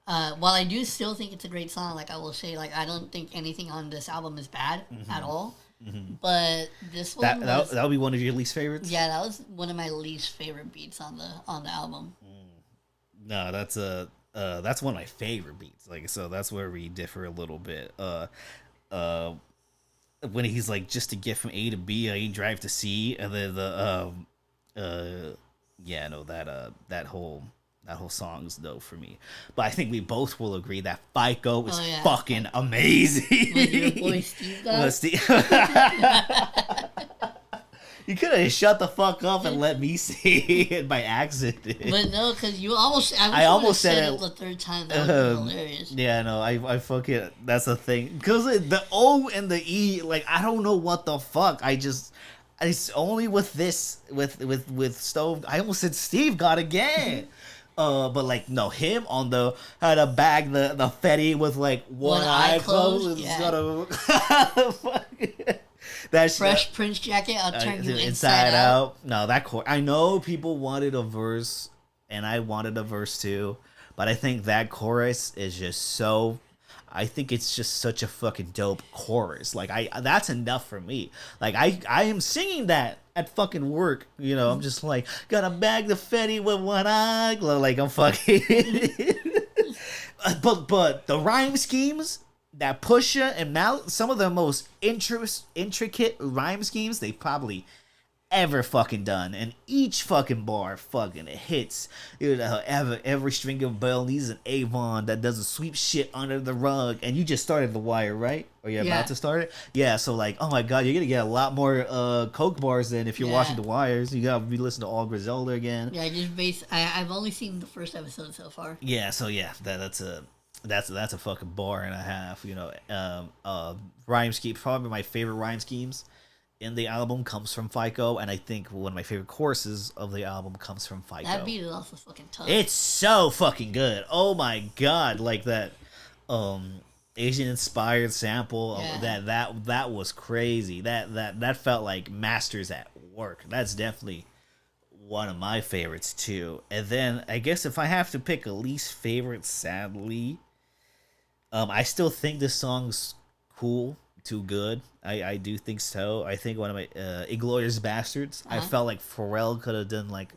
while I do still think it's a great song, like I will say, like I don't think anything on this album is bad at all. But this one that would be one of your least favorites. Yeah, that was one of my least favorite beats on the album. No, that's one of my favorite beats. Like so, that's where we differ a little bit. When he's like just to get from A to B, he drive to C, and then that whole song's dope for me. But I think we both will agree that FICO is fucking amazing. With your boy Steve You could have shut the fuck up and let me say it by accident. But no, because I almost said it the third time. That would be hilarious. Yeah, no, I fucking, that's the thing. Because the O and the E, like, I don't know what the fuck. It's only with this, with Stove. I almost said Steve got again. But like no, him on the how to bag the Fetty with like one eye closed. Yeah. That's Fresh Prince jacket. I'll turn you inside out. No, that chorus. I know people wanted a verse, and I wanted a verse too, but I think that chorus is just so. I think it's just such a fucking dope chorus. Like that's enough for me. Like I am singing that at fucking work. You know, I'm just like gotta bag the Fetty with one eye. Like I'm fucking. but the rhyme schemes that Pusha and Mal, some of the most intricate rhyme schemes they've probably ever fucking done, and each fucking bar fucking hits. You know, every string of bell needs an Avon that doesn't sweep shit under the rug. And you just started The Wire, right? Or you're about to start it? Yeah, so like, oh my god, you're gonna get a lot more Coke bars than if you're watching The Wires. You gotta be listening to All Griselda again. Yeah, I've only seen the first episode so far. Yeah, so yeah, that's a fucking bar and a half. You know, rhyme scheme, probably my favorite rhyme schemes in the album comes from FICO, and I think one of my favorite choruses of the album comes from FICO. That beat is also fucking tough. It's so fucking good. Oh my god, like that Asian inspired sample that was crazy. That felt like masters at work. That's definitely one of my favorites too. And then I guess if I have to pick a least favorite, sadly, I still think this song's cool. Too good. I do think so. I think one of my Inglourious Bastards. I felt like Pharrell could have done like.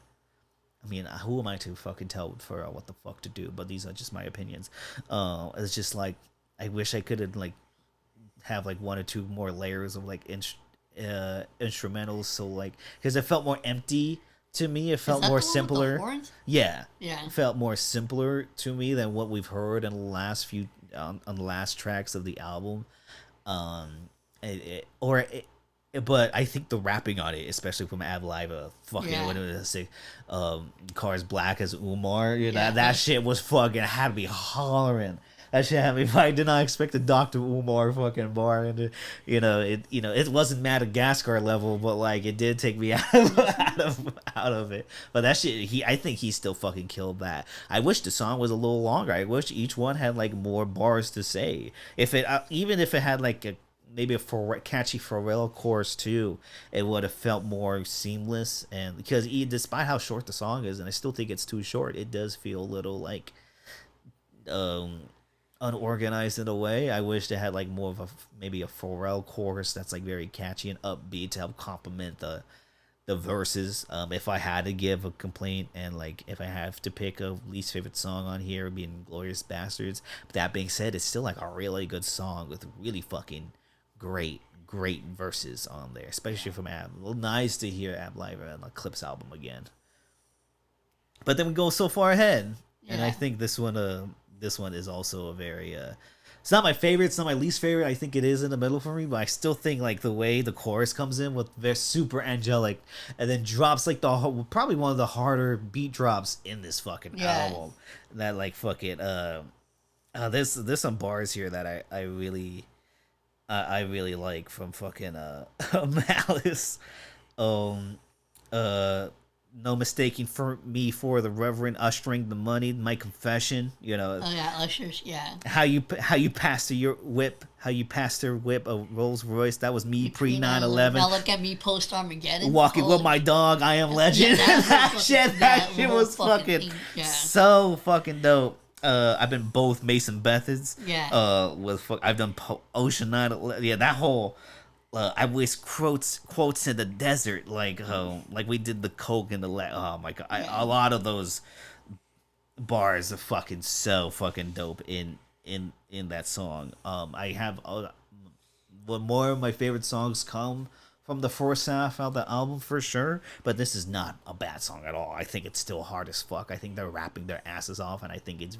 I mean, who am I to fucking tell Pharrell what the fuck to do? But these are just my opinions. It's just like I wish I could have like have like 1 or 2 more layers of like instrumentals. So like because it felt more empty to me. It felt more simpler. Yeah. It felt more simpler to me than what we've heard in the last few on the last tracks of the album. But I think the rapping on it, especially from Ab Liva, fucking when it was sick, Cars Black as Umar, you know, that shit was fucking had to be hollering. That shit had me. I did not expect a Dr. Umar fucking bar, and it wasn't Madagascar level, but like it did take me out of it. But that shit, I think he still fucking killed that. I wish the song was a little longer. I wish each one had like more bars to say. Even if it had like maybe a catchy Pharrell chorus too, it would have felt more seamless. And because despite how short the song is, and I still think it's too short, it does feel a little like unorganized in a way. I wish they had like more of maybe a Pharrell chorus that's like very catchy and upbeat to help complement the verses. If I had to give a complaint and like if I have to pick a least favorite song on here, it would be Inglourious Bastards. But that being said, it's still like a really good song with really fucking great verses on there, especially from Ab. Nice to hear Ab Live on the Clips album again. But then we go so far ahead, and I think this one is also a very It's not my favorite. It's not my least favorite. I think it is in the middle for me, but I still think like the way the chorus comes in with they're super angelic, and then drops like probably one of the harder beat drops in this fucking album. That like fucking there's some bars here that I really like from fucking Malice. No mistaking for me for the Reverend ushering the money. My confession, you know. Oh yeah, ushers, yeah. How you pastor your whip? How you pastor whip a Rolls Royce? That was me pre 9/11. Now look at me post Armageddon. Walking with my dog, I am legend. That shit was fucking so fucking dope. I've been both Mason Methods. Yeah. I've done Ocean 9/11. Yeah, that whole. I wish quotes in the desert, like we did the coke in the oh my god, a lot of those bars are fucking so fucking dope in that song. I have more of my favorite songs come from the first half of the album for sure, but this is not a bad song at all. I think it's still hard as fuck. I think they're rapping their asses off, and I think it's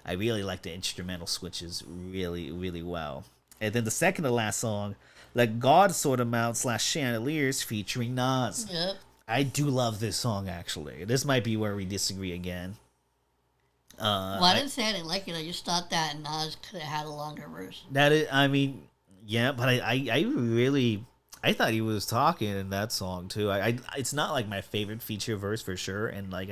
I really like the instrumental switches really, really well. And then the second to last song, Let God Sort 'Em Out / Chandeliers featuring Nas. Yep. I do love this song, actually. This might be where we disagree again. Well, I didn't say I didn't like it. I just thought that Nas could have had a longer verse. That is, I mean, yeah, but I thought he was talking in that song too. It's not like my favorite feature verse for sure, and like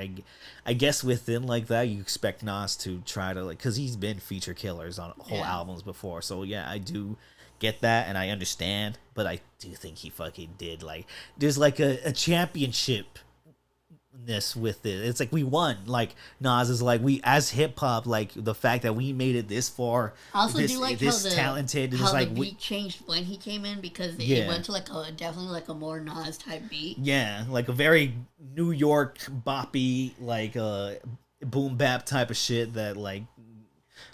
I guess within like that you expect Nas to try to like, because he's been feature killers on whole albums before. So yeah, I do get that and I understand, but I do think he fucking did like there's like a championship with it. It's like we won. Like Nas is like, we as hip hop, like the fact that we made it this far. I also do like this how talented. How like the beat changed when he came in, because it went to like definitely like a more Nas type beat. Yeah, like a very New York boppy, like boom bap type of shit that like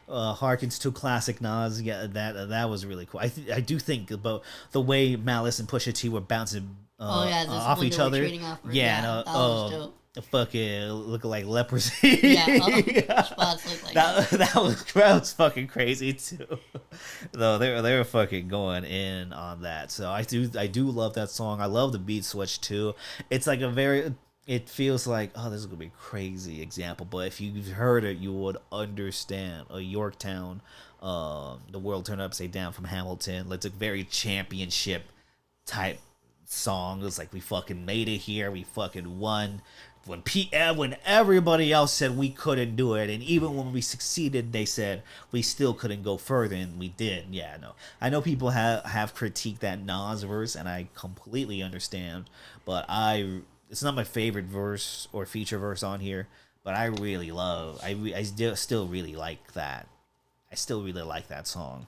harkens to classic Nas. Yeah, that was really cool. I do think about the way Malice and Pusha T were bouncing off each other. Fucking looking like leprosy. Spots look like that was fucking crazy too. Though they were fucking going in on that. So I do love that song. I love the beat switch too. It's like it feels like, oh, this is gonna be a crazy example, but if you've heard it, you would understand. A Yorktown, the world turned upside down from Hamilton. It's a very championship type song. It's like, we fucking made it here. We fucking won. When everybody else said we couldn't do it, and even when we succeeded, they said we still couldn't go further, and we did. Yeah, no. I know people have critiqued that Nas verse, and I completely understand, but it's not my favorite verse or feature verse on here, but I really love. I still really like that. I still really like that song.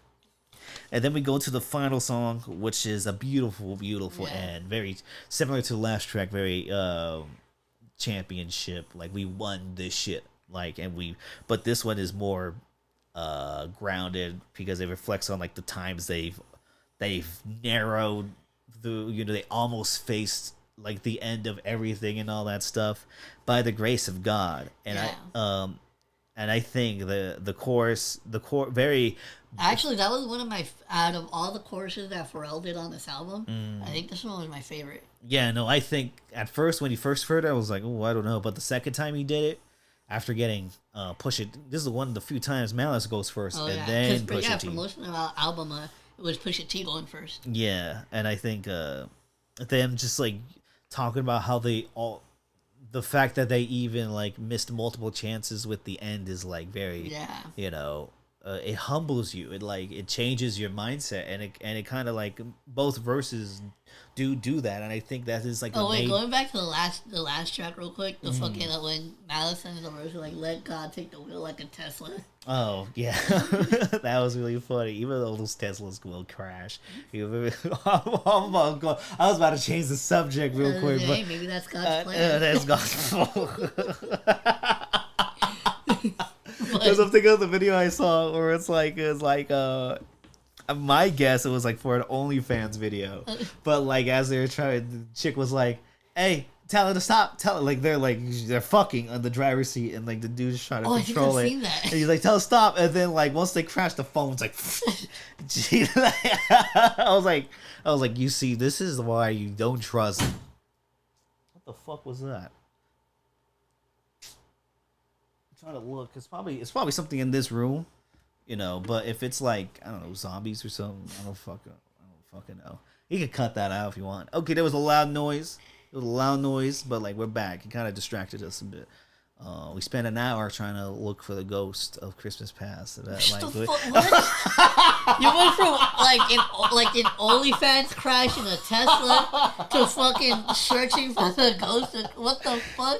And then we go to the final song, which is a beautiful, beautiful end. Very similar to the last track. Very championship. Like, we won this shit. Like, but this one is more grounded because it reflects on like the times they've narrowed the. They almost faced like the end of everything and all that stuff by the grace of God. And I think the chorus very. Actually, that was one of my, out of all the choruses that Pharrell did on this album, I think this one was my favorite. Yeah, no, I think at first, when he first heard it, I was like, oh, I don't know. But the second time he did it, after getting Push It, this is one of the few times Malice goes first, then Push It T. For most of the album, it was Push It T going first. Yeah, and I think them just like talking about how the fact that they even like missed multiple chances with the end is like very, it humbles you. It changes your mindset, and it kind of like both verses do that, and I think that is like. Going back to the last track real quick, the fucking when Malice sends the verse like, "Let God take the wheel like a Tesla." Oh yeah, that was really funny. Even though those Teslas will crash, I was about to change the subject real quick, but maybe that's God's plan. That's God's fault. Because I'm thinking of the video I saw where it's like my guess it was like for an OnlyFans video, but like as they were trying, the chick was like, "Hey, tell her to stop. They're fucking on the driver's seat, and like the dude's trying to control it. Seen that. And he's like, tell her to stop. And then like once they crash, the phone's like, I was like, you see, this is why you don't trust. What the fuck was that? I'm trying to look. It's probably something in this room, you know. But if it's like, I don't know, zombies or something, I don't fucking know. You can cut that out if you want. Okay, there was a loud noise. But like we're back. It kind of distracted us a bit. We spent an hour trying to look for the ghost of Christmas Past. What? You went from like in OnlyFans crash in a Tesla to fucking searching for the ghost. What the fuck?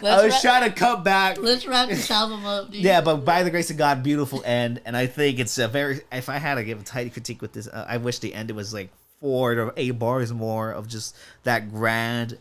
I was trying to come back. Let's wrap this album up, dude. Yeah, but by the grace of God, beautiful end. And I think it's a very. If I had to give a tight critique with this, I wish the end was like 4 or 8 bars more of just that grandiose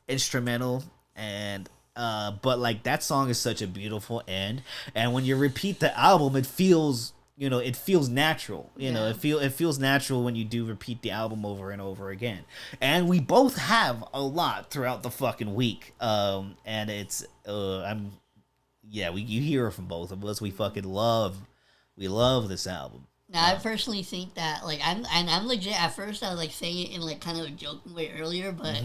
instrumental. And but like that song is such a beautiful end. And when you repeat the album, it feels. It feels natural. It feels natural when you do repeat the album over and over again. And we both have a lot throughout the fucking week. And it's you hear it from both of us. We love this album. Now, I personally think that I'm legit. At first, I was like saying it in like kind of a joking way earlier, but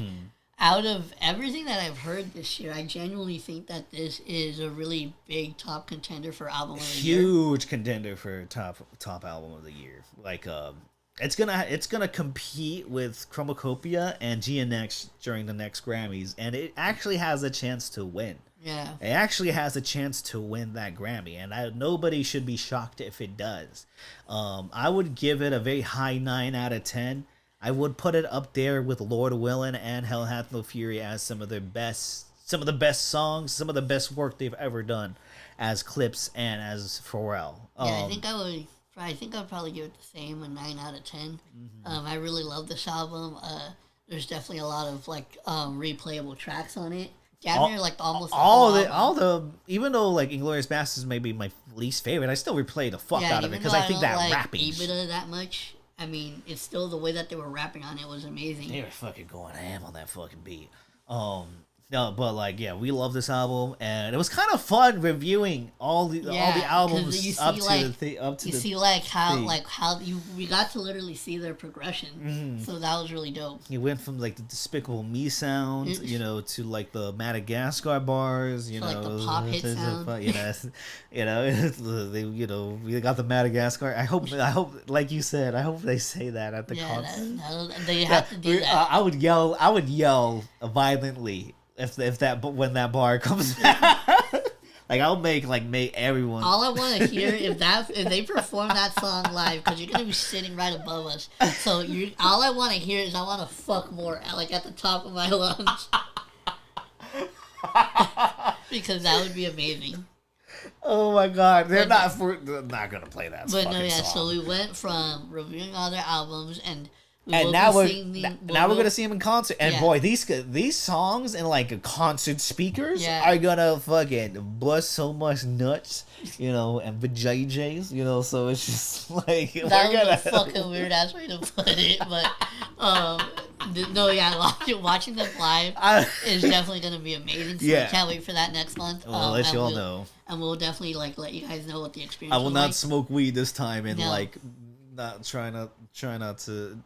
out of everything that I've heard this year, I genuinely think that this is a really big top contender for album of the year. Huge contender for top album of the year. Like it's gonna compete with Chromacopia and GNX during the next Grammys, and it actually has a chance to win. Yeah, it actually has a chance to win that Grammy, and nobody should be shocked if it does. I would give it a very high 9 out of 10. I would put it up there with Lord Willin' and Hell Hath No Fury as some of the best songs, some of the best work they've ever done as Clips and as Pharrell. I think I'd probably give it the same, a 9 out of 10. I really love this album. There's definitely a lot of replayable tracks on it. All the even though like Inglourious Basterds may be my least favorite, I still replay the fuck out of it because I think that rapping Ibida that much. I mean, it's still the way that they were rapping on it was amazing. They were fucking going ham on that fucking beat. No, but we love this album, and it was kind of fun reviewing all the albums we got to literally see their progression, so that was really dope. You went from like the Despicable Me sound, to like the Madagascar bars, like the pop hit sound. We got the Madagascar. I hope, like you said, I hope they say that at the concert. They have to do that. I would yell violently. When that bar comes back, I'll make everyone. All I want to hear if they perform that song live, because you're gonna be sitting right above us. So all I want to hear is I want to fuck more at the top of my lungs, because that would be amazing. Oh my God, they're not gonna play that. But no, song. So we went from reviewing all their albums and. Now we're gonna see him in concert, and boy, these songs and like concert speakers are gonna fucking bust so much nuts, and vajayjays, So it's just like that was a fucking weird ass way to put it, but watching them live is definitely gonna be amazing. So we can't wait for that next month. I'll let you all know, and we'll definitely let you guys know what the experience. I will not smoke weed this time, and not try not to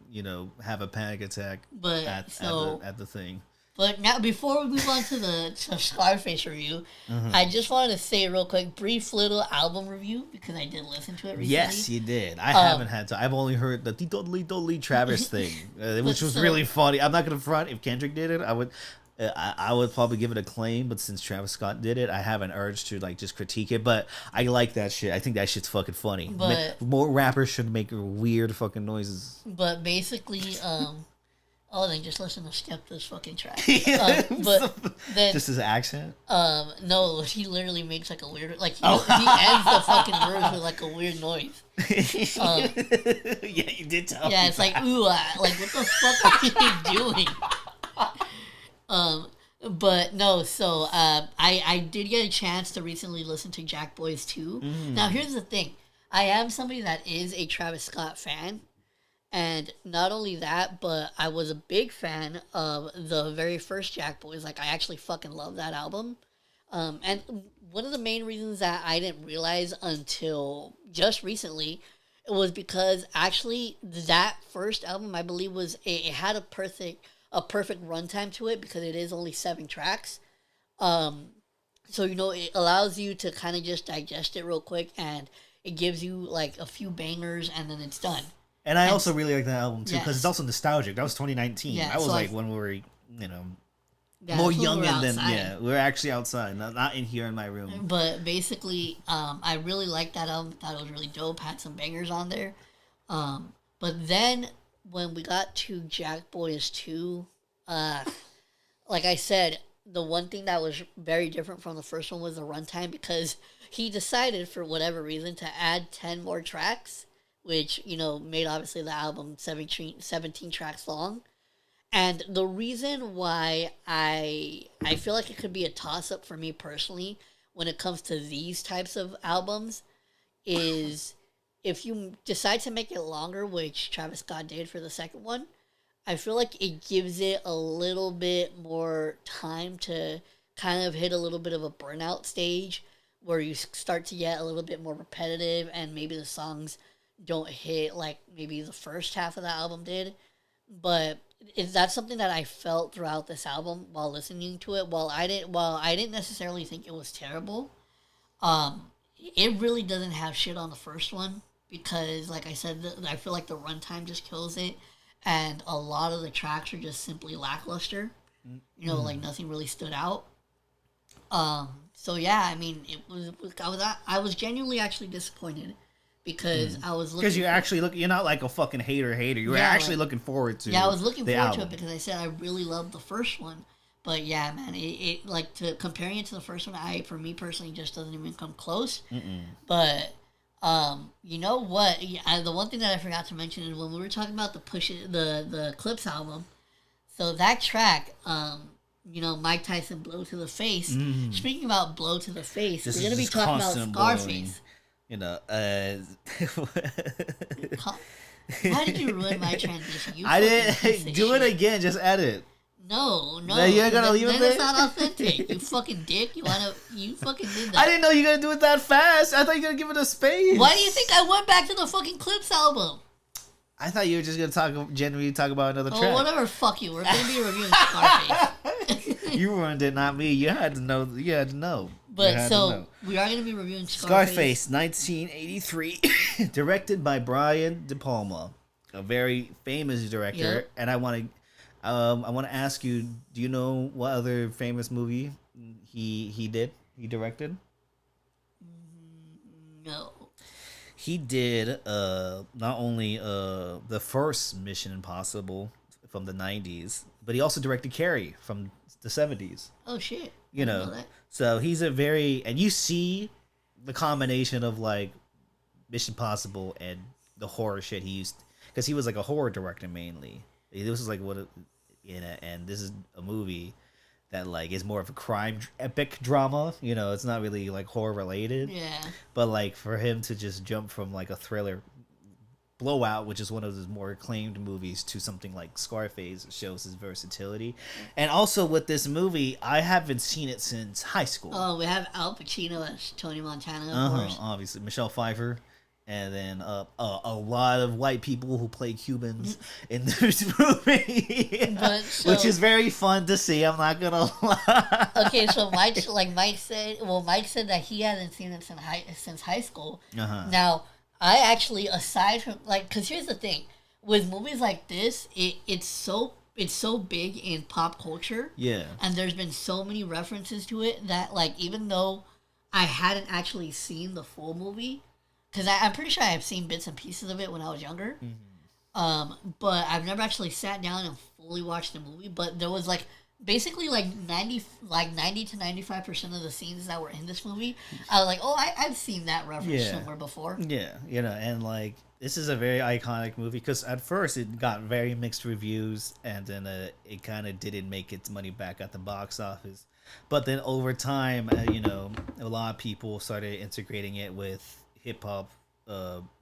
have a panic attack at the thing. But now, before we move on to Scarface review, I just wanted to say real quick, brief little album review, because I did listen to it recently. Yes, you did. I haven't had to. I've only heard the Totally Travis thing, which was really funny. I'm not gonna front. If Kendrick did it, I would probably give it a claim, but since Travis Scott did it, I have an urge to just critique it. But I like that shit. I think that shit's fucking funny. But more rappers should make weird fucking noises. But basically, then just listen to Skepta's fucking track. Just his accent. No, he literally makes a weird he ends the fucking verse with a weird noise. Yeah, you did tell me. Yeah, it's ooh, what the fuck are you doing? But no, so I did get a chance to recently listen to Jack Boys 2. Now here's the thing. I am somebody that is a Travis Scott fan, And not only that, but I was a big fan of the very first Jack Boys. Like, I actually fucking love that album. And one of the main reasons that I didn't realize until just recently it was because actually that first album, I believe, it had a perfect runtime to it because it is only 7 tracks. So it allows you to kind of just digest it real quick, and it gives you like a few bangers, and then it's done. And I also really like that album too because Yes. it's also nostalgic. That was 2019. Yeah, That was so like when we were, Yeah, more that's when young we were than outside. we were actually outside, not in here in my room. But basically, I really liked that album. Thought it was really dope. Had some bangers on there. But then when we got to Jack Boys 2, like I said, the one thing that was very different from the first one was the runtime because he decided for whatever reason to add 10 more tracks, which, made obviously the album 17 tracks long. And the reason why I feel like it could be a toss up for me personally when it comes to these types of albums is if you decide to make it longer, which Travis Scott did for the second one, I feel like it gives it a little bit more time to kind of hit a little bit of a burnout stage where you start to get a little bit more repetitive and maybe the songs don't hit like maybe the first half of the album did. But that's something that I felt throughout this album while listening to it. While I didn't necessarily think it was terrible, it really doesn't have shit on the first one because, like I said, I feel like the runtime just kills it, and a lot of the tracks are just simply lackluster. Like nothing really stood out. So yeah, I mean, I was genuinely actually disappointed because I was looking. Because you actually you're not like a fucking hater. You were actually looking forward to. Yeah, I was looking the forward album. to it because I said I really loved the first one. But yeah, man, it like comparing it to the first one, for me personally just doesn't even come close. But you know what? Yeah, the one thing that I forgot to mention is when we were talking about the Clips album. So that track, Mike Tyson blow to the face. Speaking about blow to the face, This we're gonna is be just talking about constant Scarface. Why did you ruin my transition? You I fucking piece didn't of do it shit. again. Just edit. No. Then you're gonna leave it then there? it's not authentic. You fucking dick. You fucking did that. I didn't know you were gonna do it that fast. I thought you were gonna give it a space. Why do you think I went back to the fucking Clips album? I thought you were just gonna genuinely talk about another Oh, track. whatever. Fuck you. We're gonna be reviewing Scarface. You ruined it, not me. You had to know. You had to know. But so we are gonna be reviewing Scarface, 1983, directed by Brian De Palma, a very famous director. Yep. And I want to ask you, do you know what other famous movie he did? He directed? No. He did not only the first Mission Impossible from the 90s, but he also directed Carrie from the 70s. Oh shit. You I didn't know, that. so he's and you see the combination of like Mission Impossible and the horror shit he used, because he was like a horror director mainly. This was like and this is a movie that like is more of a crime epic drama. It's not really like horror related. Yeah. But like for him to just jump from like a thriller Blowout, which is one of his more acclaimed movies, to something like Scarface, shows his versatility. And also with this movie, I haven't seen it since high school. Oh, we have Al Pacino as Tony Montana, of course. Obviously, Michelle Pfeiffer, and then a lot of white people who play Cubans in this movie, which is very fun to see. I'm not gonna lie. Okay, so Mike said that he hasn't seen it since high school. Now, I actually, aside from because here's the thing, with movies like this, it's so big in pop culture. Yeah. And there's been so many references to it that even though I hadn't actually seen the full movie, because I'm pretty sure I have seen bits and pieces of it when I was younger. But I've never actually sat down and fully watched the movie. But there was basically 90 to 95% of the scenes that were in this movie, I was like, oh, I've seen that reference somewhere before. Yeah, and this is a very iconic movie because at first it got very mixed reviews, and then it kind of didn't make its money back at the box office. But then over time, a lot of people started integrating it with hip hop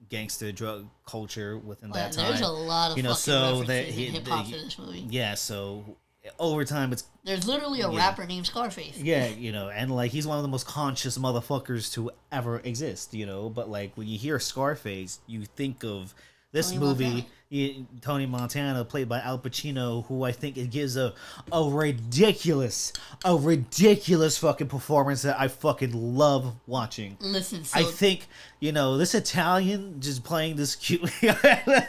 gangster drug culture within Well, that time. there's a lot of fucking So references in hip hop in this movie. yeah, so over time it's There's literally a rapper named Scarface. yeah, and like he's one of the most conscious motherfuckers to ever exist, but like when you hear Scarface, you think of this Tony movie, Montana. Tony Montana, played by Al Pacino, who I think it gives a ridiculous fucking performance that I fucking love watching. Listen, so I think this Italian just playing this cute.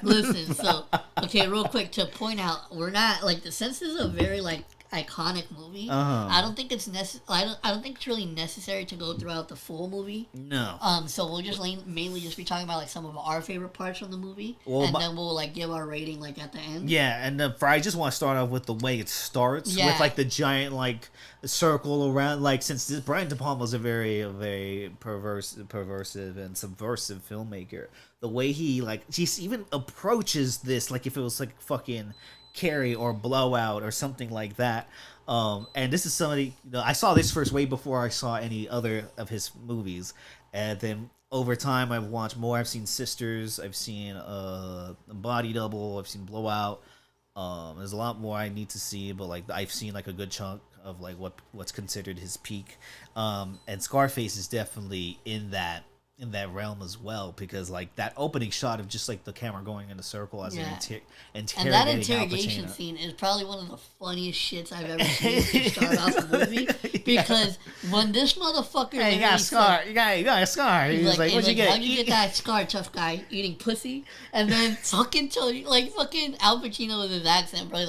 listen, so okay, real quick to point out, we're not like since this is a very like iconic movie. I don't think it's I don't think it's really necessary to go throughout the full movie. No. So we'll just mainly just be talking about like some of our favorite parts from the movie, Well, and then we'll like give our rating like at the end. Yeah, and I just want to start off with the way it starts with like the giant like circle around. Like since Brian De Palma's a very perversive and subversive filmmaker, the way he like just even approaches this like if it was like fucking Carrie or Blowout or something like that. And this is somebody I saw this first way before I saw any other of his movies, and then over time I've watched more. I've seen Sisters, I've seen Body Double, I've seen Blowout. There's a lot more I need to see, but like I've seen like a good chunk of like what's considered his peak. And Scarface is definitely in that realm as well, because like that opening shot of just like the camera going in a circle as interrogating and that Al interrogation Pacino. scene is probably one of the funniest shits I've ever seen to start off a movie, because when this motherfucker Hey, you got a scar. You got a scar. He's like, what'd you get? How'd you get that scar, tough guy? Eating pussy? And then fucking Tony, like fucking Al Pacino with his accent, bro.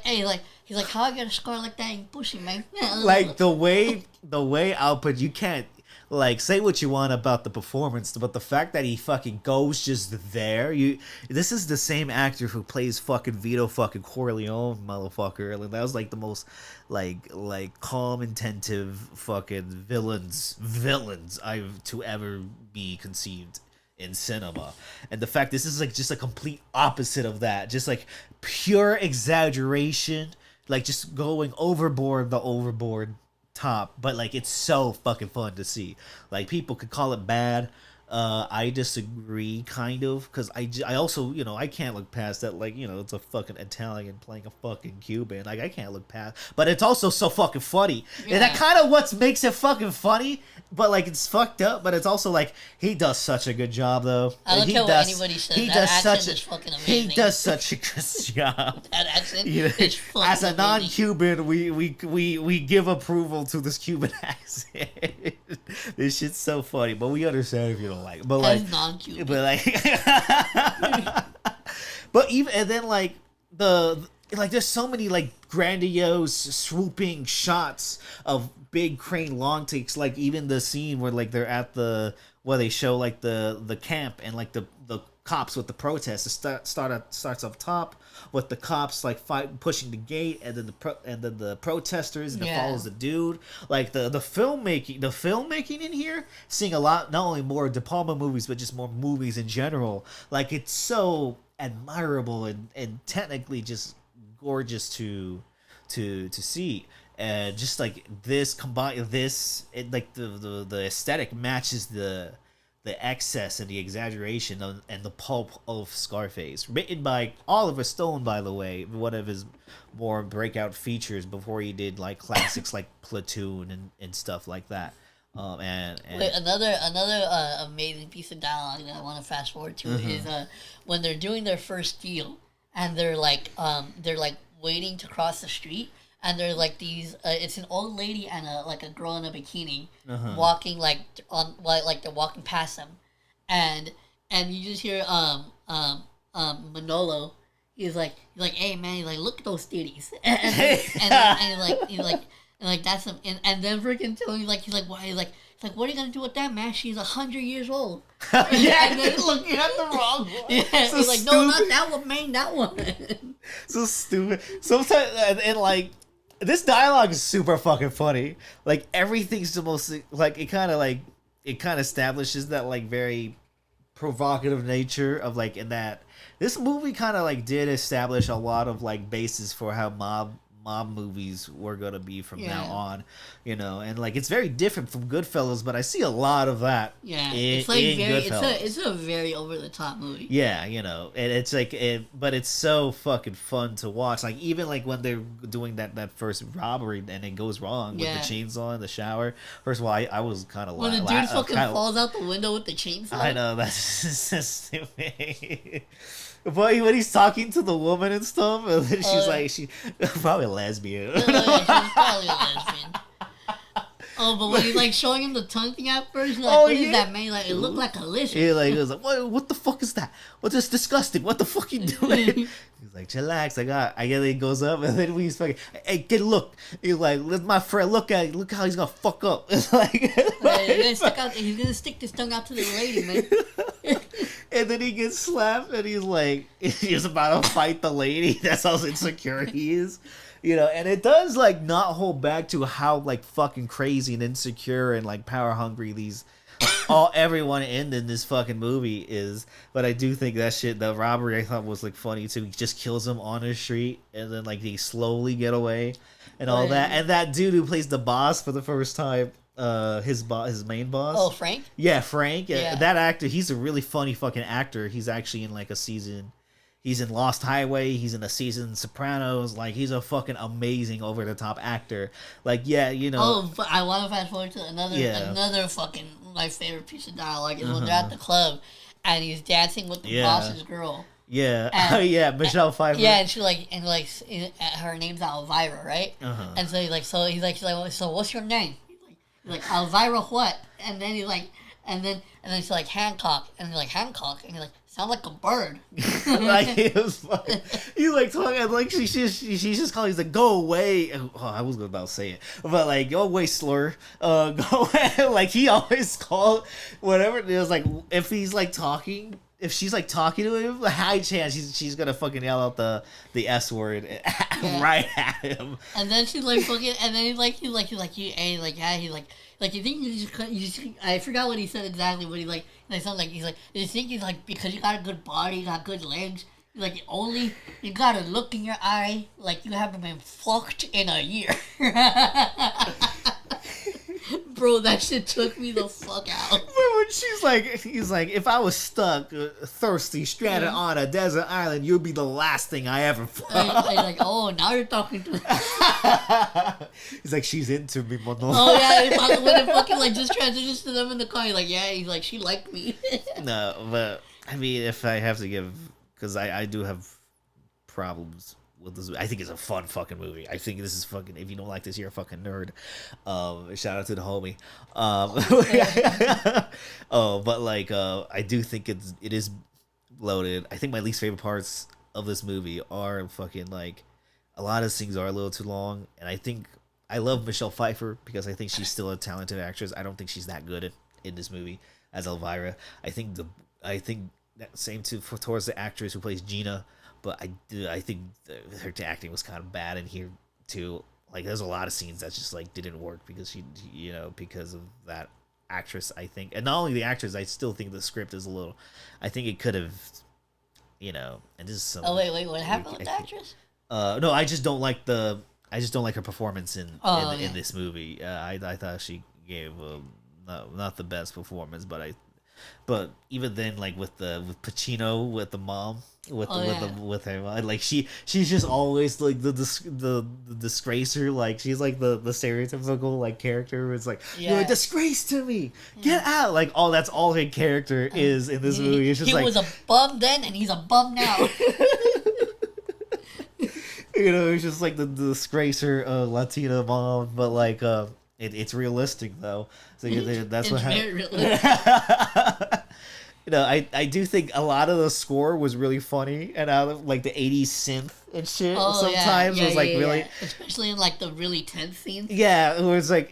Hey, he's like, how I get a scar like that eating pussy, man? Like the way Al Pacino, you can't like say what you want about the performance, but the fact that he fucking goes just there, this is the same actor who plays fucking Vito fucking Corleone, motherfucker. Like that was like the most like calm, attentive fucking villains I've to ever be conceived in cinema. And the fact this is like just a complete opposite of that, just like pure exaggeration, like just going overboard top, but like it's so fucking fun to see. Like people could call it bad. I disagree, kind of, because I also I can't look past that. Like it's a fucking Italian playing a fucking Cuban. Like I can't look past, but it's also so fucking funny. Yeah. And that kind of what makes it fucking funny. But like it's fucked up. But it's also like he does such a good job though. I don't care what anybody says. He does such a fucking amazing. He does such a good job. That accent is fucking as a amazing. non-Cuban, we give approval to this Cuban accent. This shit's so funny, but we understand if you don't like it. But like non-Cuban. But like but even and then like there's so many like grandiose swooping shots of big crane long takes, like even the scene where like they're at where they show like the camp and like the cops with the protests. It starts up top with the cops like pushing the gate, and then the protesters, and it follows the dude. Like the filmmaking in here, seeing a lot, not only more De Palma movies but just more movies in general. Like it's so admirable and technically just gorgeous to see. And just like this combined like the aesthetic matches the excess and the exaggeration and the pulp of Scarface, written by Oliver Stone, by the way, one of his more breakout features before he did like classics like Platoon and stuff like that. And wait, another amazing piece of dialogue that I want to fast forward to is when they're doing their first deal, and they're like waiting to cross the street, and they're like these it's an old lady and a girl in a bikini walking like they're walking past them, and you just hear Manolo. He's like, hey man, he's like, look at those titties, and that's him, and then freaking Tony he's like, what are you gonna do with that, man? She's 100 years old. Yeah, and then, looking at the wrong one. Yeah, So he's like, no, stupid. not that one, man, that one. So stupid. Sometimes and like this dialogue is super fucking funny. Like everything's the most like it kind of establishes that like very provocative nature of like in that this movie kind of like did establish a lot of like basis for how mob movies were gonna be from now Yeah. on, and like it's very different from Goodfellas, but I see a lot of that. Yeah, in, it's like in very, Goodfellas. it's a very over the top movie. Yeah, and it's like but it's so fucking fun to watch. Like even like when they're doing that first robbery and it goes wrong with Yeah. the chainsaw in the shower. First of all, I was kind of When the dude fucking falls out the window with the chainsaw. I know that's so stupid. But when he's talking to the woman and stuff, and then she's like, she probably a lesbian. Yeah, she's probably a lesbian. Oh, but when he's like showing him the tongue thing at first, he's like, what is that, man? He's like, it looked like a lizard. He like was like, what the fuck is that? What's this disgusting? What the fuck you doing? He's like, chillax. I get it. He goes up, and then he's fucking, hey, get a look. He's like, let my friend look at it. Look how he's gonna fuck up. It's like, he's gonna stick this tongue out to the lady, man. And then he gets slapped, and he's like, he's about to fight the lady. That's how insecure he is. And it does like not hold back to how like fucking crazy and insecure and like power hungry everyone in this fucking movie is. But I do think that shit, the robbery I thought was like funny too. He just kills him on the street and then like they slowly get away and all that. And that dude who plays the boss for the first time, his main boss. Oh, Frank? Yeah, Frank. Yeah. That actor, he's a really funny fucking actor. He's actually in like a season. He's in Lost Highway. He's in a season Sopranos. Like, he's a fucking amazing over-the-top actor. Like, yeah, Oh, but I want to fast forward to another fucking my favorite piece of dialogue is when they're at the club and he's dancing with the boss's girl. Yeah. And, yeah, Michelle Pfeiffer. Yeah, and her name's Elvira, right? Uh-huh. And so she's like, so what's your name? He's like, Elvira what? And then he's like, and then she's like, Hancock. And he's like, Hancock? And he's like, sound like a bird. Like, he was fucking, he's like talking, like, she's just calling, he's like, go away. Oh, I was about to say it. But like, go away, slur. Go away. Like, he always called, whatever it is, like, if he's like talking, if she's like talking to him, a high chance she's gonna fucking yell out the S word right at him. And then she's like fucking, and then he's like, you think you just, I forgot what he said exactly, but he's like something like, he's like, you think he's like, because you got a good body, you got good legs, like only you got a look in your eye like you haven't been fucked in a year. Bro, that shit took me the fuck out. But when he's like, if I was stuck, thirsty, stranded on a desert island, you'd be the last thing I ever fucked. He's like, oh, now you're talking to me. He's like, she's into me, mother. Oh yeah, when it fucking like just transitions to them in the car, he's like, yeah, he's like, she liked me. No, but I mean, if I have to give, because I do have problems with this. I think it's a fun fucking movie. I think this is fucking. If you don't like this, you're a fucking nerd. Shout out to the homie. But like, I do think it is loaded. I think my least favorite parts of this movie are fucking like a lot of things are a little too long, and I think I love Michelle Pfeiffer because I think she's still a talented actress. I don't think she's that good in this movie as Elvira. I think that same towards the actress who plays Gina. But I think her acting was kind of bad in here too. Like, there's a lot of scenes that just like didn't work because because of that actress. I think, and not only the actress, I still think the script is a little. I think it could have, and this is some. Oh wait, what happened with the actress? No, I just don't like her performance in this movie. I thought she gave not the best performance, but even then, like with Pacino, with the mom, with her, like she's just always like the disgracer. Like, she's like the stereotypical like character. It's like, you're a disgrace to me. Get out. Like, that's all her character is in this movie. It's just he was a bum then, and he's a bum now. It's just like the disgracer Latina mom, but like it's realistic though. So that's what happened. I do think a lot of the score was really funny, and out of like the 80s synth and shit. Sometimes it was like really, especially in like the really tense scenes. Yeah, it was like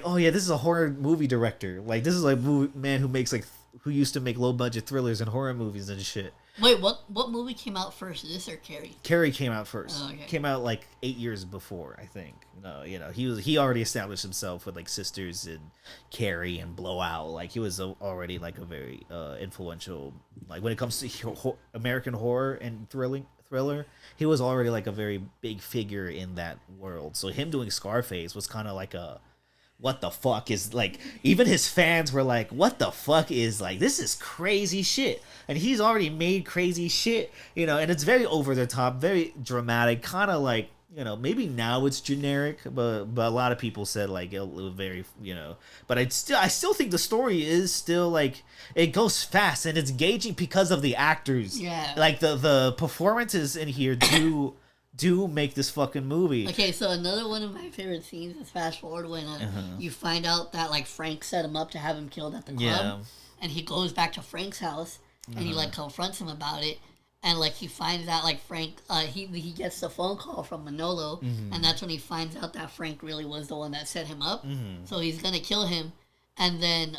oh yeah, this is a horror movie director. Like, this is like man who used to make low budget thrillers and horror movies and shit. Wait, what movie came out first, this or Carrie? Carrie came out first. Oh, okay. Came out like 8 years before, I think. No, he already established himself with like Sisters and Carrie and Blowout. Like, he was already like a very influential, like when it comes to American horror and thriller. He was already like a very big figure in that world. So him doing Scarface was kind of like a what the fuck is like, even his fans were like, what the fuck is like, this is crazy shit. And he's already made crazy shit, you know, and it's very over the top, very dramatic, kind of like, you know, maybe now it's generic, but a lot of people said like it was very, you know, but I still think the story is still like, it goes fast and it's engaging because of the actors. Yeah. Like the performances in here do make this fucking movie. Okay, so another one of my favorite scenes is fast forward when you find out that like Frank set him up to have him killed at the club, and he goes back to Frank's house and he like confronts him about it, and like he finds out like Frank he gets the phone call from Manolo, and that's when he finds out that Frank really was the one that set him up, so he's gonna kill him, and then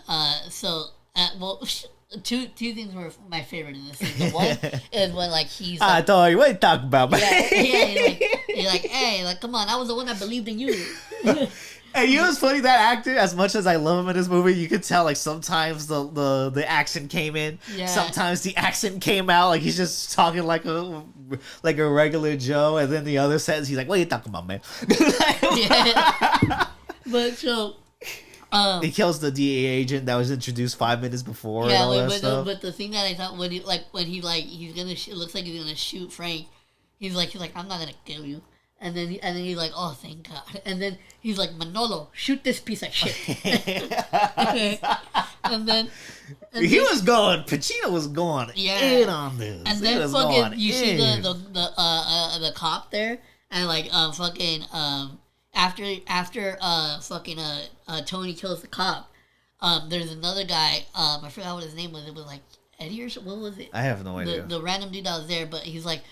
Two things were my favorite in this scene. The one is when like he's like, I thought you would talk about me. He's like, hey, like come on, I was the one that believed in you. And you know what's funny? That actor, as much as I love him in this movie, you could tell like sometimes the accent came in, sometimes the accent came out, like he's just talking like a regular Joe, and then the other sentence he's like, what are you talking about, man? But so. He kills the DEA agent that was introduced 5 minutes before. Yeah, and all that stuff. But the thing that I thought when he's gonna it looks like he's gonna shoot Frank, he's like I'm not gonna kill you, and then he's like, oh thank God, and then he's like, Manolo, shoot this piece of shit. and then he was going. Pacino was going in on this. And then fucking you see the cop there, and like After Tony kills the cop, there's another guy. I forgot what his name was. It was like Eddie or what was it? I have no idea. The random dude that was there, but he's like,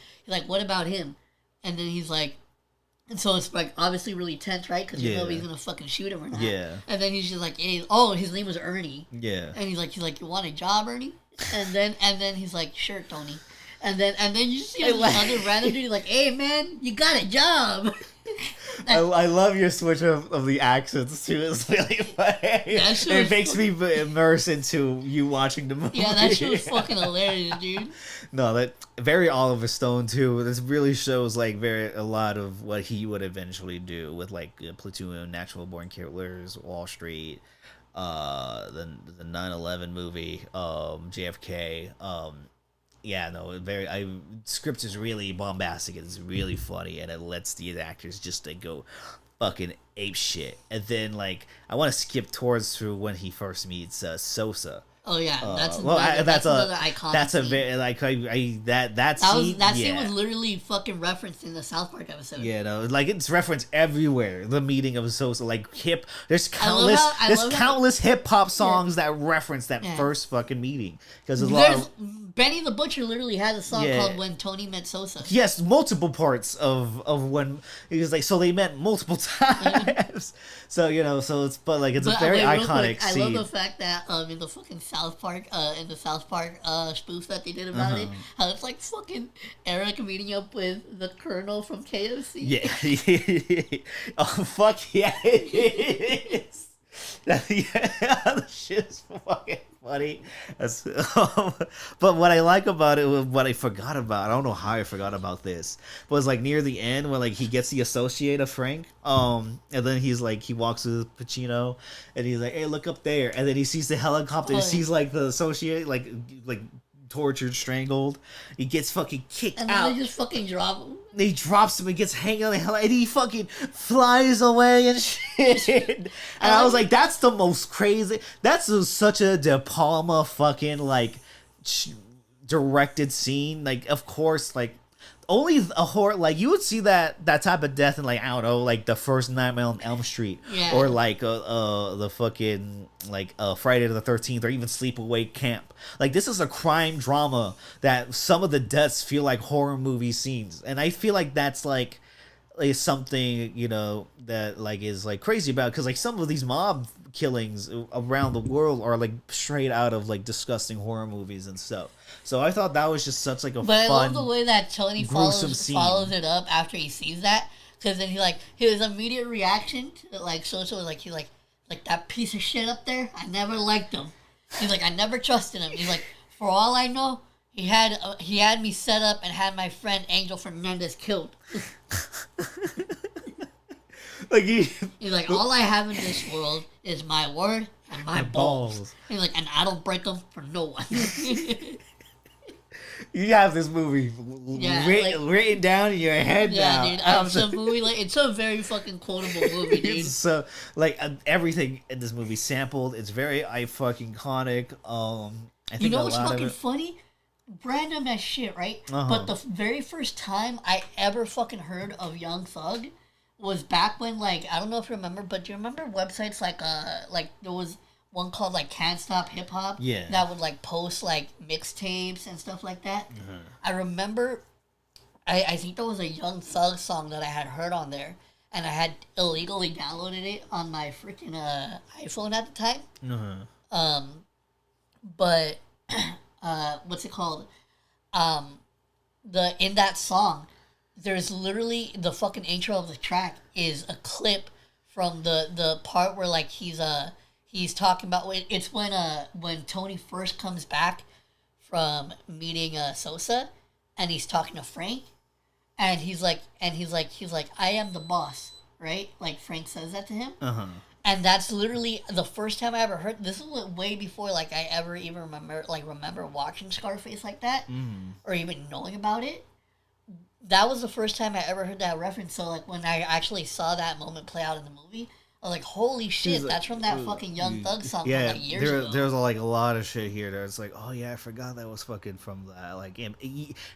what about him? And then he's like, and so it's like obviously really tense, right? Because you know he's gonna fucking shoot him or not. Yeah. And then he's just like, hey, his name was Ernie. Yeah. And he's like, you want a job, Ernie? And then he's like, sure, Tony. And then you see another random dude like, hey man, you got a job. I love your switch of the accents too. It's really funny. It makes me immerse into you watching the movie. Yeah, that shit was fucking hilarious, dude. No, that very Oliver Stone too. This really shows like a lot of what he would eventually do with like Platoon, Natural Born Killers, Wall Street, the 9/11 movie, JFK. Yeah, no, script is really bombastic. It's really funny, and it lets the actors just like go fucking ape shit. And then like I want to skip towards through when he first meets Sosa. Oh yeah, that's another iconic. That's a scene. very like that scene was literally fucking referenced in the South Park episode. Yeah, no, like it's referenced everywhere. The meeting of Sosa, like there's countless hip hop songs that reference that first fucking meeting because Benny the Butcher literally has a song called "When Tony Met Sosa." Yes, multiple parts of when he was like, so they met multiple times. So you know, so it's a very iconic scene. I love the fact that in the fucking South Park spoof that they did about it, how it's like fucking Eric meeting up with the Colonel from KFC. Yeah. Oh fuck yeah, it is. The shit's fucking funny. But what I like about it, what I forgot about, I don't know how I forgot about this, was like near the end when like he gets the associate of Frank, and then he's like he walks with Pacino, and he's like, hey, look up there, and then he sees the helicopter, and sees like the associate like tortured, strangled. He gets fucking kicked and out. And they just fucking drop him. He drops him and gets hanging on the hell, and he fucking flies away and shit. And I was like, that's the most crazy. That's such a De Palma fucking like directed scene. Like, of course, like only a horror, like you would see that type of death in like, I don't know, like the first Nightmare on Elm Street, or like the fucking like Friday the 13th, or even Sleepaway Camp. Like this is a crime drama that some of the deaths feel like horror movie scenes, and I feel like that's like is something, you know, that like is like crazy about, because like some of these mob killings around the world are like straight out of like disgusting horror movies and stuff. So I thought that was just such like a fun, I love the way that Tony follows it up after he sees that, because then his immediate reaction to like Sosa was like, he's like that piece of shit up there, I never liked him. He's like, I never trusted him. He's like, for all I know, he had me set up and had my friend Angel Fernandez killed. Like he's like, all I have in this world is my word and my balls. He's like, and I don't break them for no one. You have this movie written down in your head now. Yeah, dude. It's a movie. Like, it's a very fucking quotable movie, dude. It's so like everything in this movie sampled. It's very fucking iconic. I think you know what's fucking funny? Random as shit, right? But the very first time I ever fucking heard of Young Thug was back when, like, I don't know if you remember, but do you remember websites like there was one called like Can't Stop Hip Hop? Yeah. That would like post like mixtapes and stuff like that. I remember, I think there was a Young Thug song that I had heard on there, and I had illegally downloaded it on my freaking iPhone at the time. But what's it called? In that song, there's literally the fucking intro of the track is a clip from the part where like he's talking about it's when Tony first comes back from meeting Sosa, and he's talking to Frank, and he's like I am the boss, right? Like Frank says that to him. And that's literally the first time I ever heard. This was way before like I ever even remember watching Scarface like that, or even knowing about it. That was the first time I ever heard that reference. So like when I actually saw that moment play out in the movie, I was like, "Holy shit, that's from that fucking Young Thug song from like years ago." There's like a lot of shit here. There's like, oh yeah, I forgot that was fucking from that. Like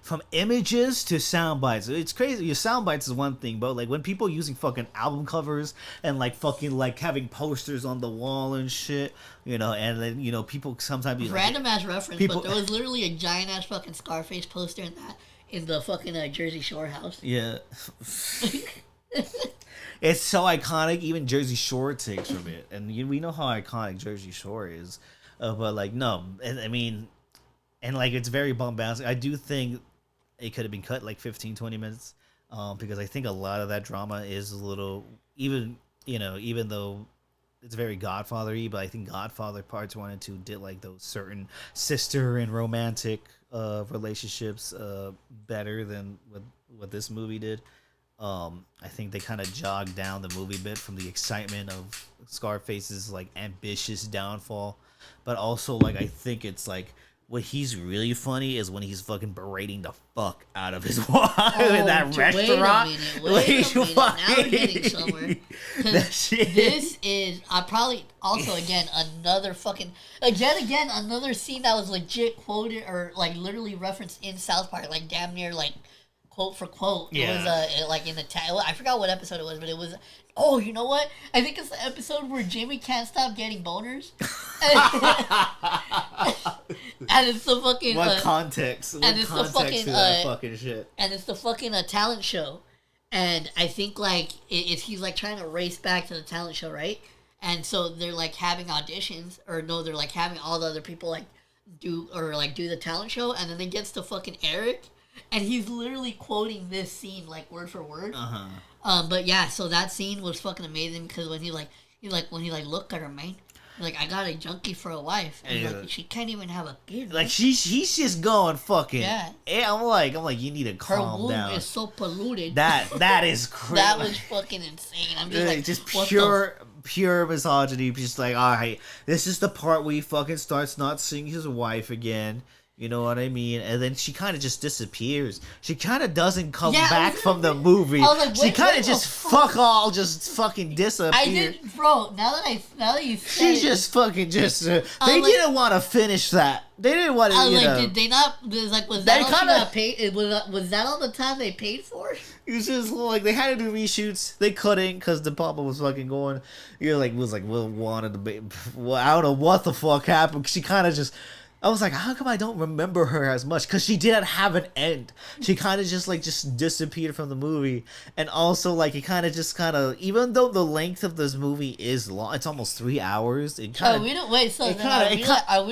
from images to sound bites. It's crazy. Your sound bites is one thing, but like when people using fucking album covers and like fucking like having posters on the wall and shit, you know, and then people sometimes be random ass reference, but there was literally a giant ass fucking Scarface poster in the fucking Jersey Shore house. Yeah. It's so iconic. Even Jersey Shore takes from it, and we know how iconic Jersey Shore is. But like, no, I mean, and like it's very bombastic. I do think it could have been cut like 15-20 minutes, because I think a lot of that drama is a little even though it's very Godfather-y, but I think Godfather Parts 1 and 2 did like those certain sister and romantic relationships better than what this movie did. I think they kind of jogged down the movie bit from the excitement of Scarface's like ambitious downfall, but also like I think it's like what he's really funny is when he's fucking berating the fuck out of his wife in that restaurant. Wait a minute. Now we're getting somewhere. This is probably also another scene that was legit quoted or like literally referenced in South Park, like damn near like quote for quote. Yeah. It was like in the I forgot what episode it was, but it was. Oh, you know what? I think it's the episode where Jimmy can't stop getting boners. And it's the fucking context? What and context to that fucking shit? And it's the fucking talent show, and I think like he's like trying to race back to the talent show, right? And so they're like having auditions, or no, they're like having all the other people like do the talent show, and then it gets to fucking Eric. And he's literally quoting this scene like word for word. But yeah, so that scene was fucking amazing because when he look at her, man, like I got a junkie for a wife, and like she can't even have a kid. Like he's just going fucking. Yeah. I'm like you need to calm down. Her womb is so polluted. That is crazy. That was fucking insane. I'm just like just pure misogyny. Just like, all right, this is the part where he fucking starts not seeing his wife again. You know what I mean? And then she kind of just disappears. She kind of doesn't come back from the movie. Like, she kind of just fucking disappears. I did, bro. Now that you said she just fucking just. They didn't want to finish that. They didn't want to. I was like, did they not? Was that all she got paid? Was that all the time they paid for? It was just like they had to do reshoots. They couldn't because the papa was fucking going. Will wanted to be. Well, I don't know what the fuck happened. She kind of just. I was like, how come I don't remember her as much? Because she didn't have an end. She kind of just disappeared from the movie. And also, like, it kind of, even though the length of this movie is long, it's almost 3 hours. Are we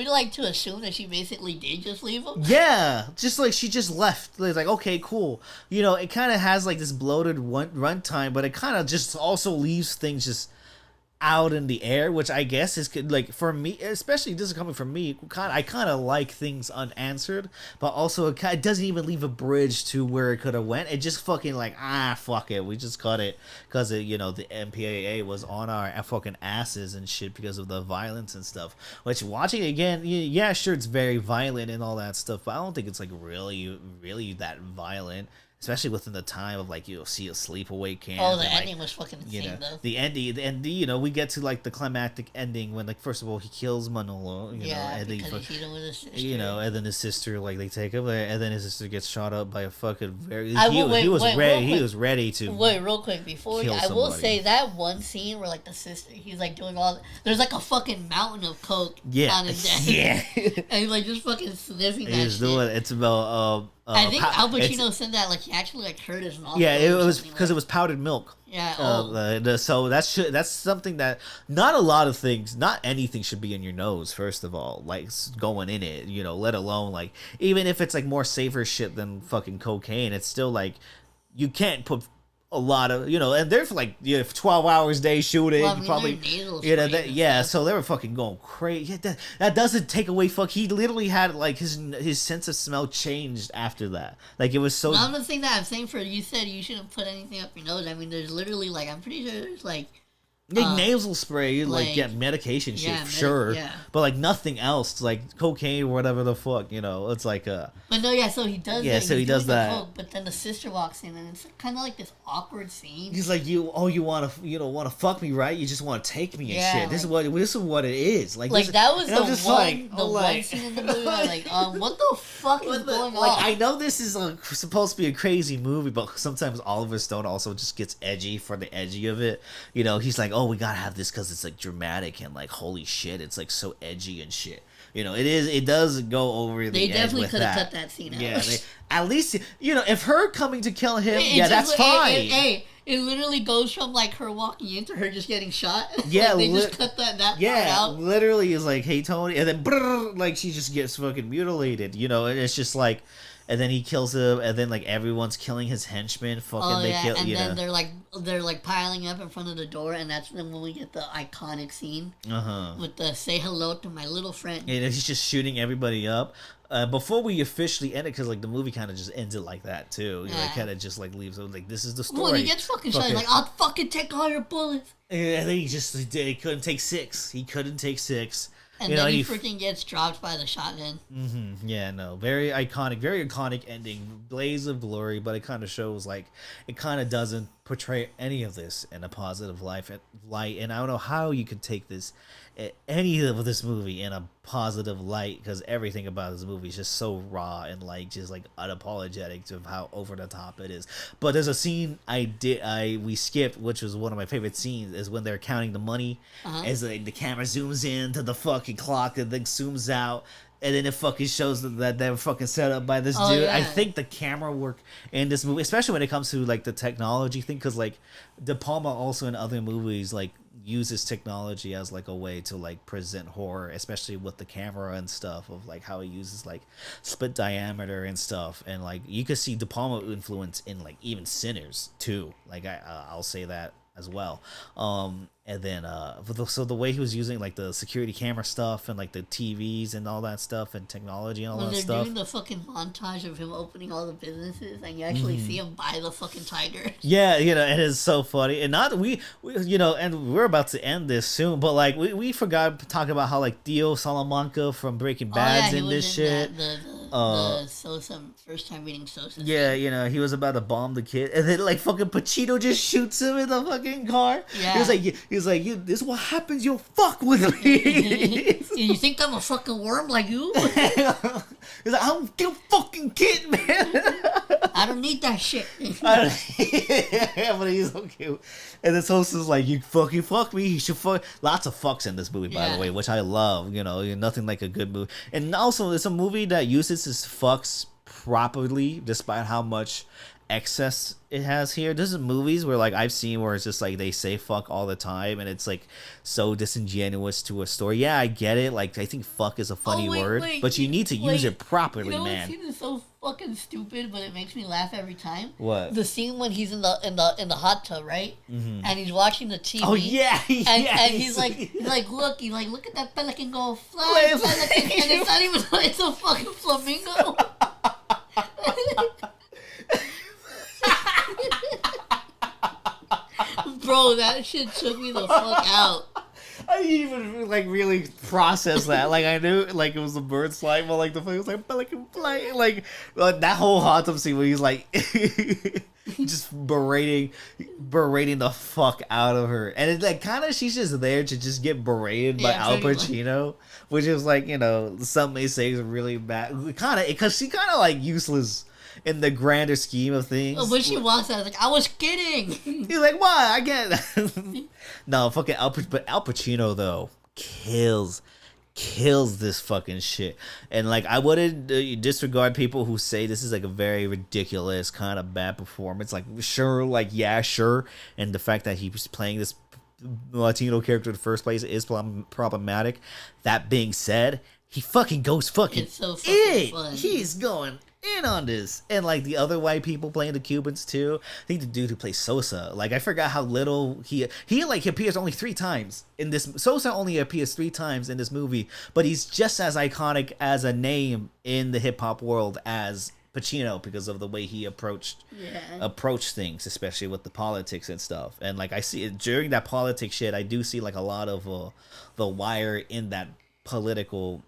like to assume that she basically did just leave him? Yeah. Just like, she just left. It's like, okay, cool. You know, it kind of has, like, this bloated runtime, but it kind of just also leaves things just out in the air, which I guess is like, for me, especially this is coming from me, I kind of like things unanswered, but also it doesn't even leave a bridge to where it could have went. It just fucking like, fuck it, we just cut it because the MPAA was on our fucking asses and shit because of the violence and stuff. Which, watching it again, yeah, sure, it's very violent and all that stuff, but I don't think it's like really that violent. Especially within the time of like, you'll see a sleepaway camp. Oh, the ending was fucking insane though. The ending, we get to like the climactic ending when, like, first of all, he kills Manolo, and because he's with his sister. And then his sister, like, they take him there, and then his sister gets shot up by a fucking he was ready to real quick before I will say that one scene where like the sister, he's like doing there's like a fucking mountain of coke on his desk, and he's like just fucking sniffing that shit. It's about I think Al Pacino said that like he actually like hurt his mouth. Yeah, it was because it was powdered milk. Yeah. So that's something that not anything should be in your nose. First of all, like going in it, let alone like even if it's like more safer shit than fucking cocaine, it's still like you can't put a lot of and they're for like 12 hours day shooting. Well, I mean, probably so they were fucking going crazy. That doesn't take away he literally had like his sense of smell changed after that. Like it was so. Another thing that I'm saying you said you shouldn't put anything up your nose. I mean, there's literally like I'm pretty sure there's like. Nasal spray, medication shit, sure. But, like, nothing else, like cocaine or whatever the fuck, it's like But no, so he does that. So he does that. Coke, but then the sister walks in, and it's kind of like this awkward scene. He's like, you want to fuck me, right? You just want to take me and shit. Like, this is what it is. Like that was the one scene in the movie where like, what the fuck is going on? I know this is supposed to be a crazy movie, but sometimes Oliver Stone also just gets edgy for the edgy of it. He's like, we gotta have this because it's like dramatic and like holy shit, it's like so edgy and shit. It does go over the edge. They definitely could have cut that scene out. Yeah, at least if her coming to kill him, that's fine. It literally goes from like her walking into her just getting shot. Yeah, they just cut that part out. Literally is like, hey Tony, and then brrr, like she just gets fucking mutilated. And it's just like. And then he kills him, and then like everyone's killing his henchmen. Then they're like piling up in front of the door, and that's when we get the iconic scene with the "say hello to my little friend." And he's just shooting everybody up. Before we officially end it, because like the movie kind of just ends it like that too. It kind of just like leaves it like this is the story. Well, he gets fucking shot. He's like, I'll fucking take all your bullets. And then he couldn't take six. And then he freaking gets dropped by the shotgun. Mm-hmm. Yeah, no. Very iconic ending. Blaze of glory, but it kind of shows, like, it kind of doesn't portray any of this in a positive light. And I don't know how you could take any of this movie in a positive light, because everything about this movie is just so raw and, like, just, like, unapologetic of how over the top it is. But there's a scene we skipped, which was one of my favorite scenes, is when they're counting the money, as like, the camera zooms in to the fucking clock and then zooms out, and then it fucking shows that they're fucking set up by this dude. Yeah. I think the camera work in this movie, especially when it comes to like the technology thing, because like De Palma also in other movies like uses technology as like a way to like present horror, especially with the camera and stuff, of like how he uses like split diameter and stuff, and like you could see De Palma influence in like even Sinners too. Like I'll say that as well. And then so the way he was using like the security camera stuff and like the TVs and all that stuff and technology and all that stuff. When they're doing the fucking montage of him opening all the businesses and you actually see him buy the fucking tiger. Yeah, it is so funny. And not we and we're about to end this soon, but like we forgot to talk about how like Theo Salamanca from Breaking Bad's in this shit. The Sosa, first time meeting Sosa. Yeah, he was about to bomb the kid, and then like fucking Pacino just shoots him in the fucking car. Yeah, he was like, this is what happens. You'll fuck with me. You think I'm a fucking worm like you? He's like, I don't give a fucking kid, man. I don't need that shit. But he's so cute. And then Sosa's like, you fucking fuck me. He should fuck. Lots of fucks in this movie, by the way, which I love. Nothing like a good movie. And also, it's a movie that uses his fucks properly, despite how much excess it has here. There's movies where like I've seen where it's just like they say fuck all the time and it's like so disingenuous to a story. Yeah, I get it. Like I think fuck is a funny word, but you need to use it properly, man. What scene is so fucking stupid, but it makes me laugh every time. What? The scene when he's in the hot tub, right? Mm-hmm. And he's watching the TV. Oh yeah, and he's like look at that pelican go fly, pelican, and it's not even it's a fucking flamingo. Bro, that shit took me the fuck out. I didn't even like really process that. Like I knew like it was a bird flying, but like the thing was like pelican flying. Like that whole hot tub scene where he's like just berating the fuck out of her, and it's like kind of she's just there to just get berated by Al Pacino, which is like some may say is really bad. Kind of because she kind of like useless in the grander scheme of things. When she walks out, like, I was kidding. He's like, what? I get no, fucking but Al Pacino, though, kills this fucking shit. And, like, I wouldn't disregard people who say this is, like, a very ridiculous kind of bad performance. Like, sure, and the fact that he was playing this Latino character in the first place is problematic. That being said, he fucking goes fucking it's so fucking fun. He's going in on this. And like the other white people playing the Cubans too. I think the dude who plays Sosa, like I forgot how little he like appears only 3 times in this. Sosa only appears 3 times in this movie, but he's just as iconic as a name in the hip hop world as Pacino because of the way he approached things, especially with the politics and stuff. And like I see it during that politics shit, I do see like a lot of the Wire in that political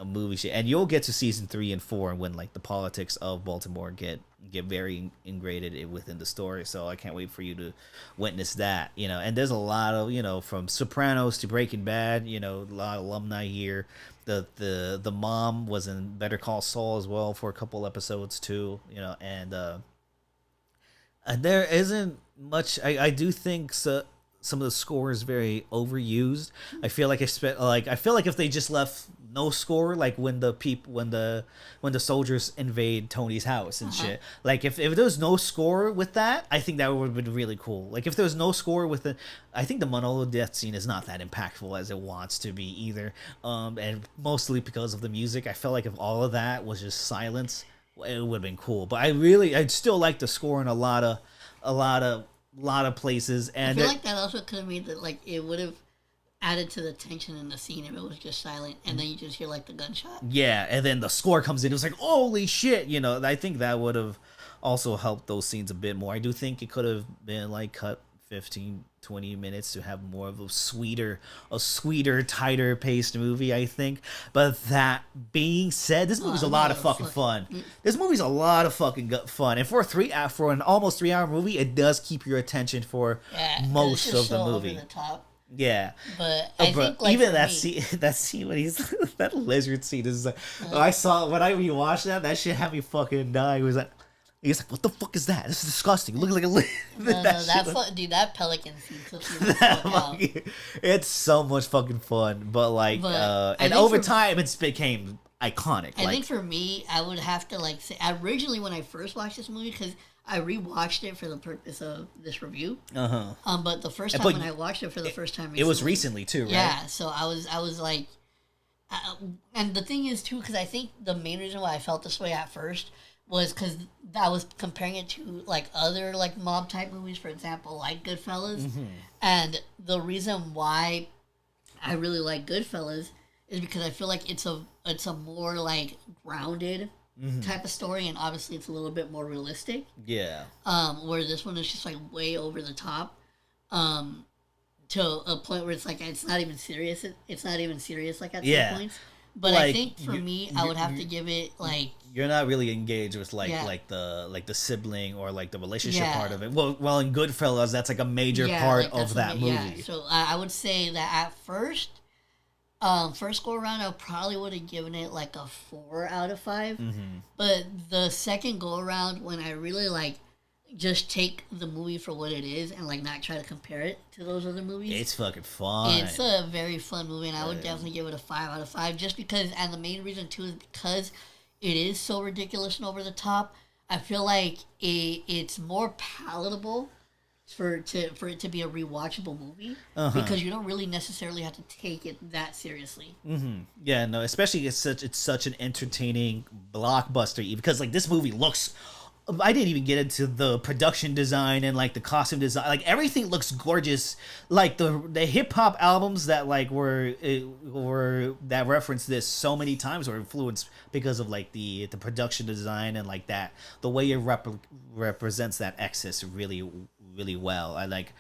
movie shit, and you'll get to season 3 and 4 when like the politics of Baltimore get very ingrained within the story. So I can't wait for you to witness that. And there's a lot of from Sopranos to Breaking Bad. A lot of alumni here. The mom was in Better Call Saul as well for a couple episodes too. And there isn't much. I do think so. Some of the score is very overused. I feel like if they just left no score, like when the soldiers invade Tony's house and shit. Like if there was no score with that, I think that would have been really cool. Like if there was no score with it, I think the Manolo death scene is not that impactful as it wants to be either. And mostly because of the music. I felt like if all of that was just silence, it would have been cool. But I'd still like the score in a lot of places. And I feel like that also could have made that, like, it would have added to the tension in the scene if it was just silent and then you just hear like the gunshot. Yeah, and then the score comes in. It was like, holy shit, I think that would have also helped those scenes a bit more. I do think it could have been like cut 15-20 minutes to have more of a sweeter, tighter paced movie, I think. But that being said, this movie's a lot of fucking fun. This movie's a lot of fucking fun. And for an almost 3-hour movie, it does keep your attention for most of the movie. Over the top. Yeah, but I think like even that scene when he's that lizard scene is like, I saw when I rewatched that shit had me fucking die. He's like, what the fuck is that? This is disgusting. It looks like a lizard. Dude, that pelican scene took me the fuck out. It's so much fucking fun, but and over time it's became iconic. I think for me, I would have to like say originally when I first watched this movie because I rewatched it for the purpose of this review. But the first time when I watched it for the first time, it was recently too, right? Yeah. So I was like, and the thing is too, because I think the main reason why I felt this way at first was because I was comparing it to like other like mob type movies, for example, like Goodfellas, and the reason why I really like Goodfellas is because I feel like it's a more like grounded. Type of story, and obviously it's a little bit more realistic. Yeah. Where this one is just like way over the top, to a point where it's like it's not even serious. It's not even serious like at some points. But like, I think for me, I would have to give it like you're not really engaged with like the sibling or like the relationship part of it. Well, in Goodfellas, that's like a major part of that movie. Yeah. So I would say that at first go around, I probably would have given it like a 4 out of 5. But the second go around, when I really like just take the movie for what it is and like not try to compare it to those other movies, it's fucking fun. It's a very fun movie, and I would definitely give it a 5 out of 5 just because. And the main reason too is because it is so ridiculous and over the top. I feel like it's more palatable for it to be a rewatchable movie Uh-huh. because you don't really necessarily have to take it that seriously. Yeah, no, especially it's such an entertaining blockbuster because like this movie looks. I didn't even get into the production design and like the costume design. Like everything looks gorgeous. Like the hip hop albums that like were that referenced this so many times were influenced because of like the production design and like that the way it represents that excess really well. I like.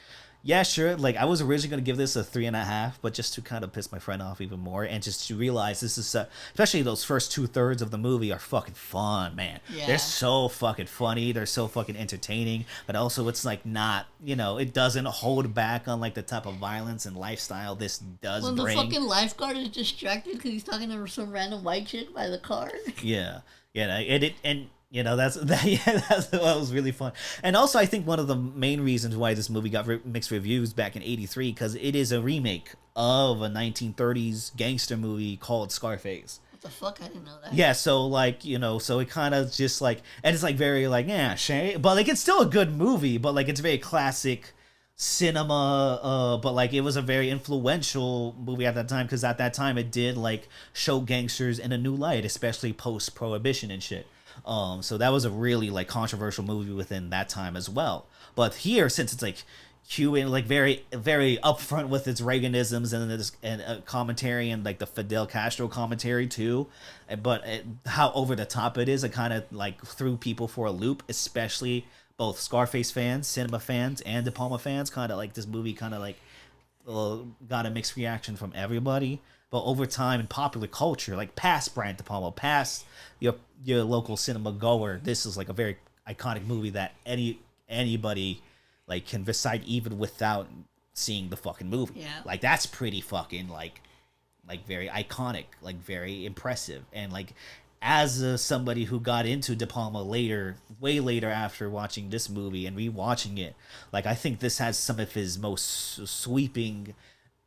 Yeah, sure. Like I was originally gonna give this a 3.5, but just to kind of piss my friend off even more, and just to realize this is, especially those first 2/3 of the movie are fucking fun, man. Yeah. They're so fucking funny. They're so fucking entertaining, but also it's like not, it doesn't hold back on like the type of violence and lifestyle this does When bring. the fucking lifeguard is distracted because he's talking to some random white chick by the car. Yeah, yeah, and that's that. Yeah, that was really fun. And also, I think one of the main reasons why this movie got mixed reviews back in '83 because it is a remake of a 1930s gangster movie called Scarface. What the fuck? I didn't know that. Yeah, so like so it kind of just like, and it's like very like shame, but like it's still a good movie, but like it's very classic cinema, but like it was a very influential movie at that time because at that time it did like show gangsters in a new light, especially post prohibition and shit. So that was a really like controversial movie within that time as well. But here, since it's like Cuban, like very very upfront with its Reaganisms and commentary and like the Fidel Castro commentary too, but how over the top it is, it kind of like threw people for a loop, especially both Scarface fans, cinema fans, and De Palma fans. Kind of like this movie kind of like got a mixed reaction from everybody. But over time in popular culture, like past Brian De Palma, past your local cinema goer, this is like a very iconic movie that anybody like can recite even without seeing the fucking movie. Yeah. Like that's pretty fucking like very iconic, like very impressive. And like as somebody who got into De Palma later, way later after watching this movie and rewatching it, like I think this has some of his most sweeping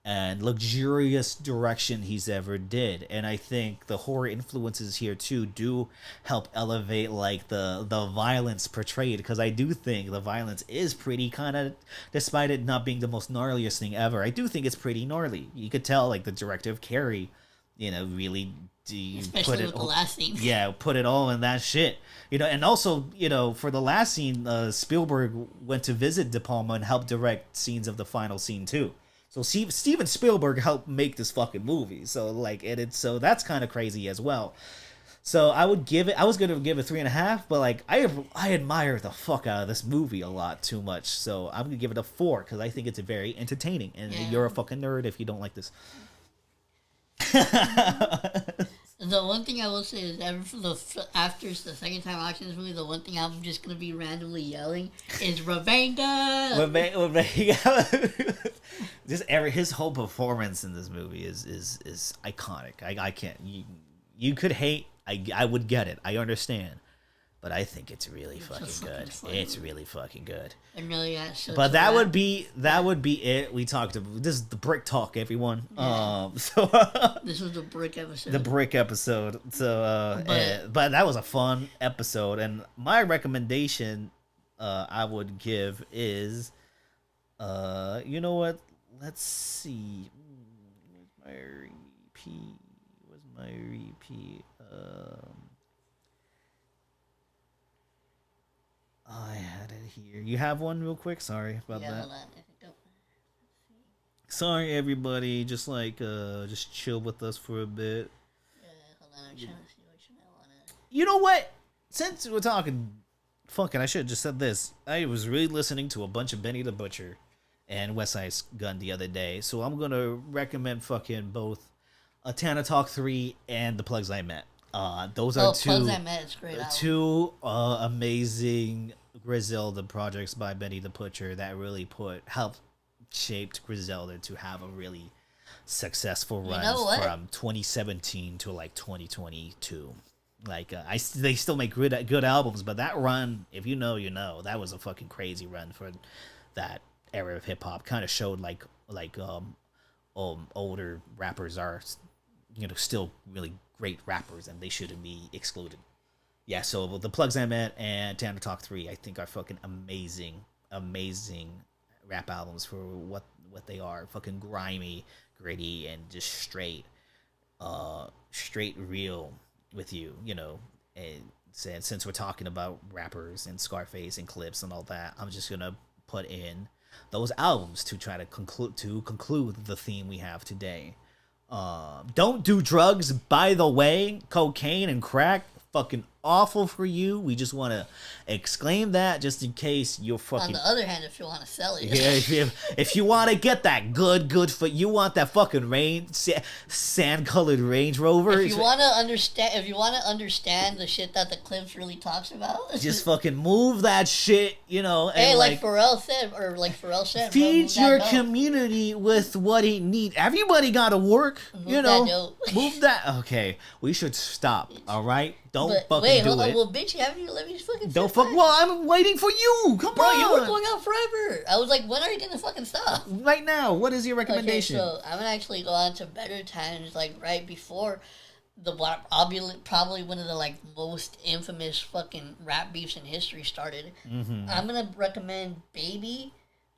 and luxurious direction he's ever did. And I think the horror influences here too do help elevate like the violence portrayed, because I do think the violence is pretty kind of, despite it not being the most gnarliest thing ever, I do think it's pretty gnarly. You could tell like the director of Carrie, really Especially with the last scene. Yeah, put it all in that shit. And also, for the last scene, Spielberg went to visit De Palma and helped direct scenes of the final scene too. So Steven Spielberg helped make this fucking movie. So like, so that's kind of crazy as well. So I was gonna give it 3.5, but like I admire the fuck out of this movie a lot too much. So I'm gonna give it a 4 because I think it's very entertaining. And you're a fucking nerd if you don't like this. The one thing I will say is after the second time watching this movie, the one thing I'm just gonna be randomly yelling is Ravanga. Just his whole performance in this movie is iconic. I can't. You could hate. I would get it. I understand. But I think it's really fucking good. It's really fucking good. And really, yeah. But that would be it. We talked about this is the brick talk, everyone. Yeah. So this was the brick episode. The brick episode. So, but that was a fun episode, and my recommendation, I would give is, you know what? Let's see. Where's my repeat? I had it here. You have one real quick? Sorry about that. Hold on. Sorry, everybody. Just just chill with us for a bit. Yeah, hold on. I'm trying to see what you might want to. You know what? Since we're talking, fucking, I should have just said this. I was really listening to a bunch of Benny the Butcher and West Side Gun the other day, so I'm gonna recommend fucking both Tana Talk 3 and The Plugs I Met. Those are two amazing Griselda projects by Benny the Butcher that really helped shaped Griselda to have a really successful run from 2017 to like 2022. Like they still make good albums, but that run, if you know, that was a fucking crazy run for that era of hip hop. Kind of showed like older rappers are still really great rappers and they shouldn't be excluded. Yeah, so The Plugs I Met and Tana Talk 3 I think are fucking amazing rap albums for what they are, fucking grimy, gritty, and just straight real with you, and since we're talking about rappers and Scarface and clips and all that, I'm just gonna put in those albums to try to conclude the theme we have today. Don't do drugs, by the way. Cocaine and crack, fucking awful for you. We just want to exclaim that just in case you're fucking. On the other hand, if you want to sell it, yeah, if you want to get that good for you want that fucking sand colored Range Rover. If you want to understand the shit that the clips really talks about, just fucking move that shit, and hey, like Pharrell said, feed your community with what it needs. Everybody got to work, Move that. Okay, we should stop. All right. Don't fucking do it. Well, bitch, haven't you let me fucking don't fuck. Well, I'm waiting for you. Come on. You were going on forever. I was like, when are you gonna fucking stop? Right now. What is your recommendation? Okay, so I'm gonna actually go on to Better Times, like right before probably one of the like most infamous fucking rap beefs in history started. Mm-hmm. I'm gonna recommend Baby,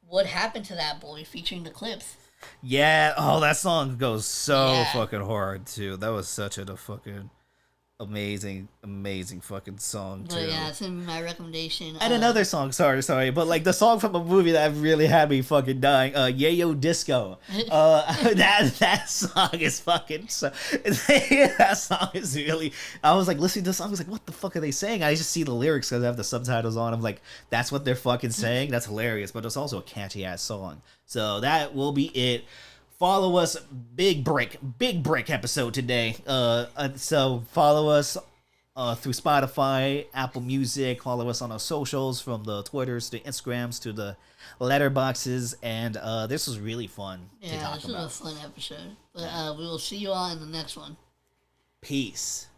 What Happened to That Boy, featuring the Clips. Yeah. Oh, that song goes so fucking hard too. That was such a fucking amazing fucking song too. But yeah, it's in my recommendation. And another song, sorry, but like the song from a movie that really had me fucking dying, Yayo Disco. That song is fucking that song is really. I was like listening to the song, I was like, what the fuck are they saying? I just see the lyrics because I have the subtitles on. I'm like, that's what they're fucking saying. That's hilarious, but it's also a catchy ass song. So that will be it. Follow us, big break episode today. So follow us through Spotify, Apple Music. Follow us on our socials, from the Twitters to Instagrams to the letterboxes. And this was really fun to talk about. Yeah, this was a fun episode. But we will see you all in the next one. Peace.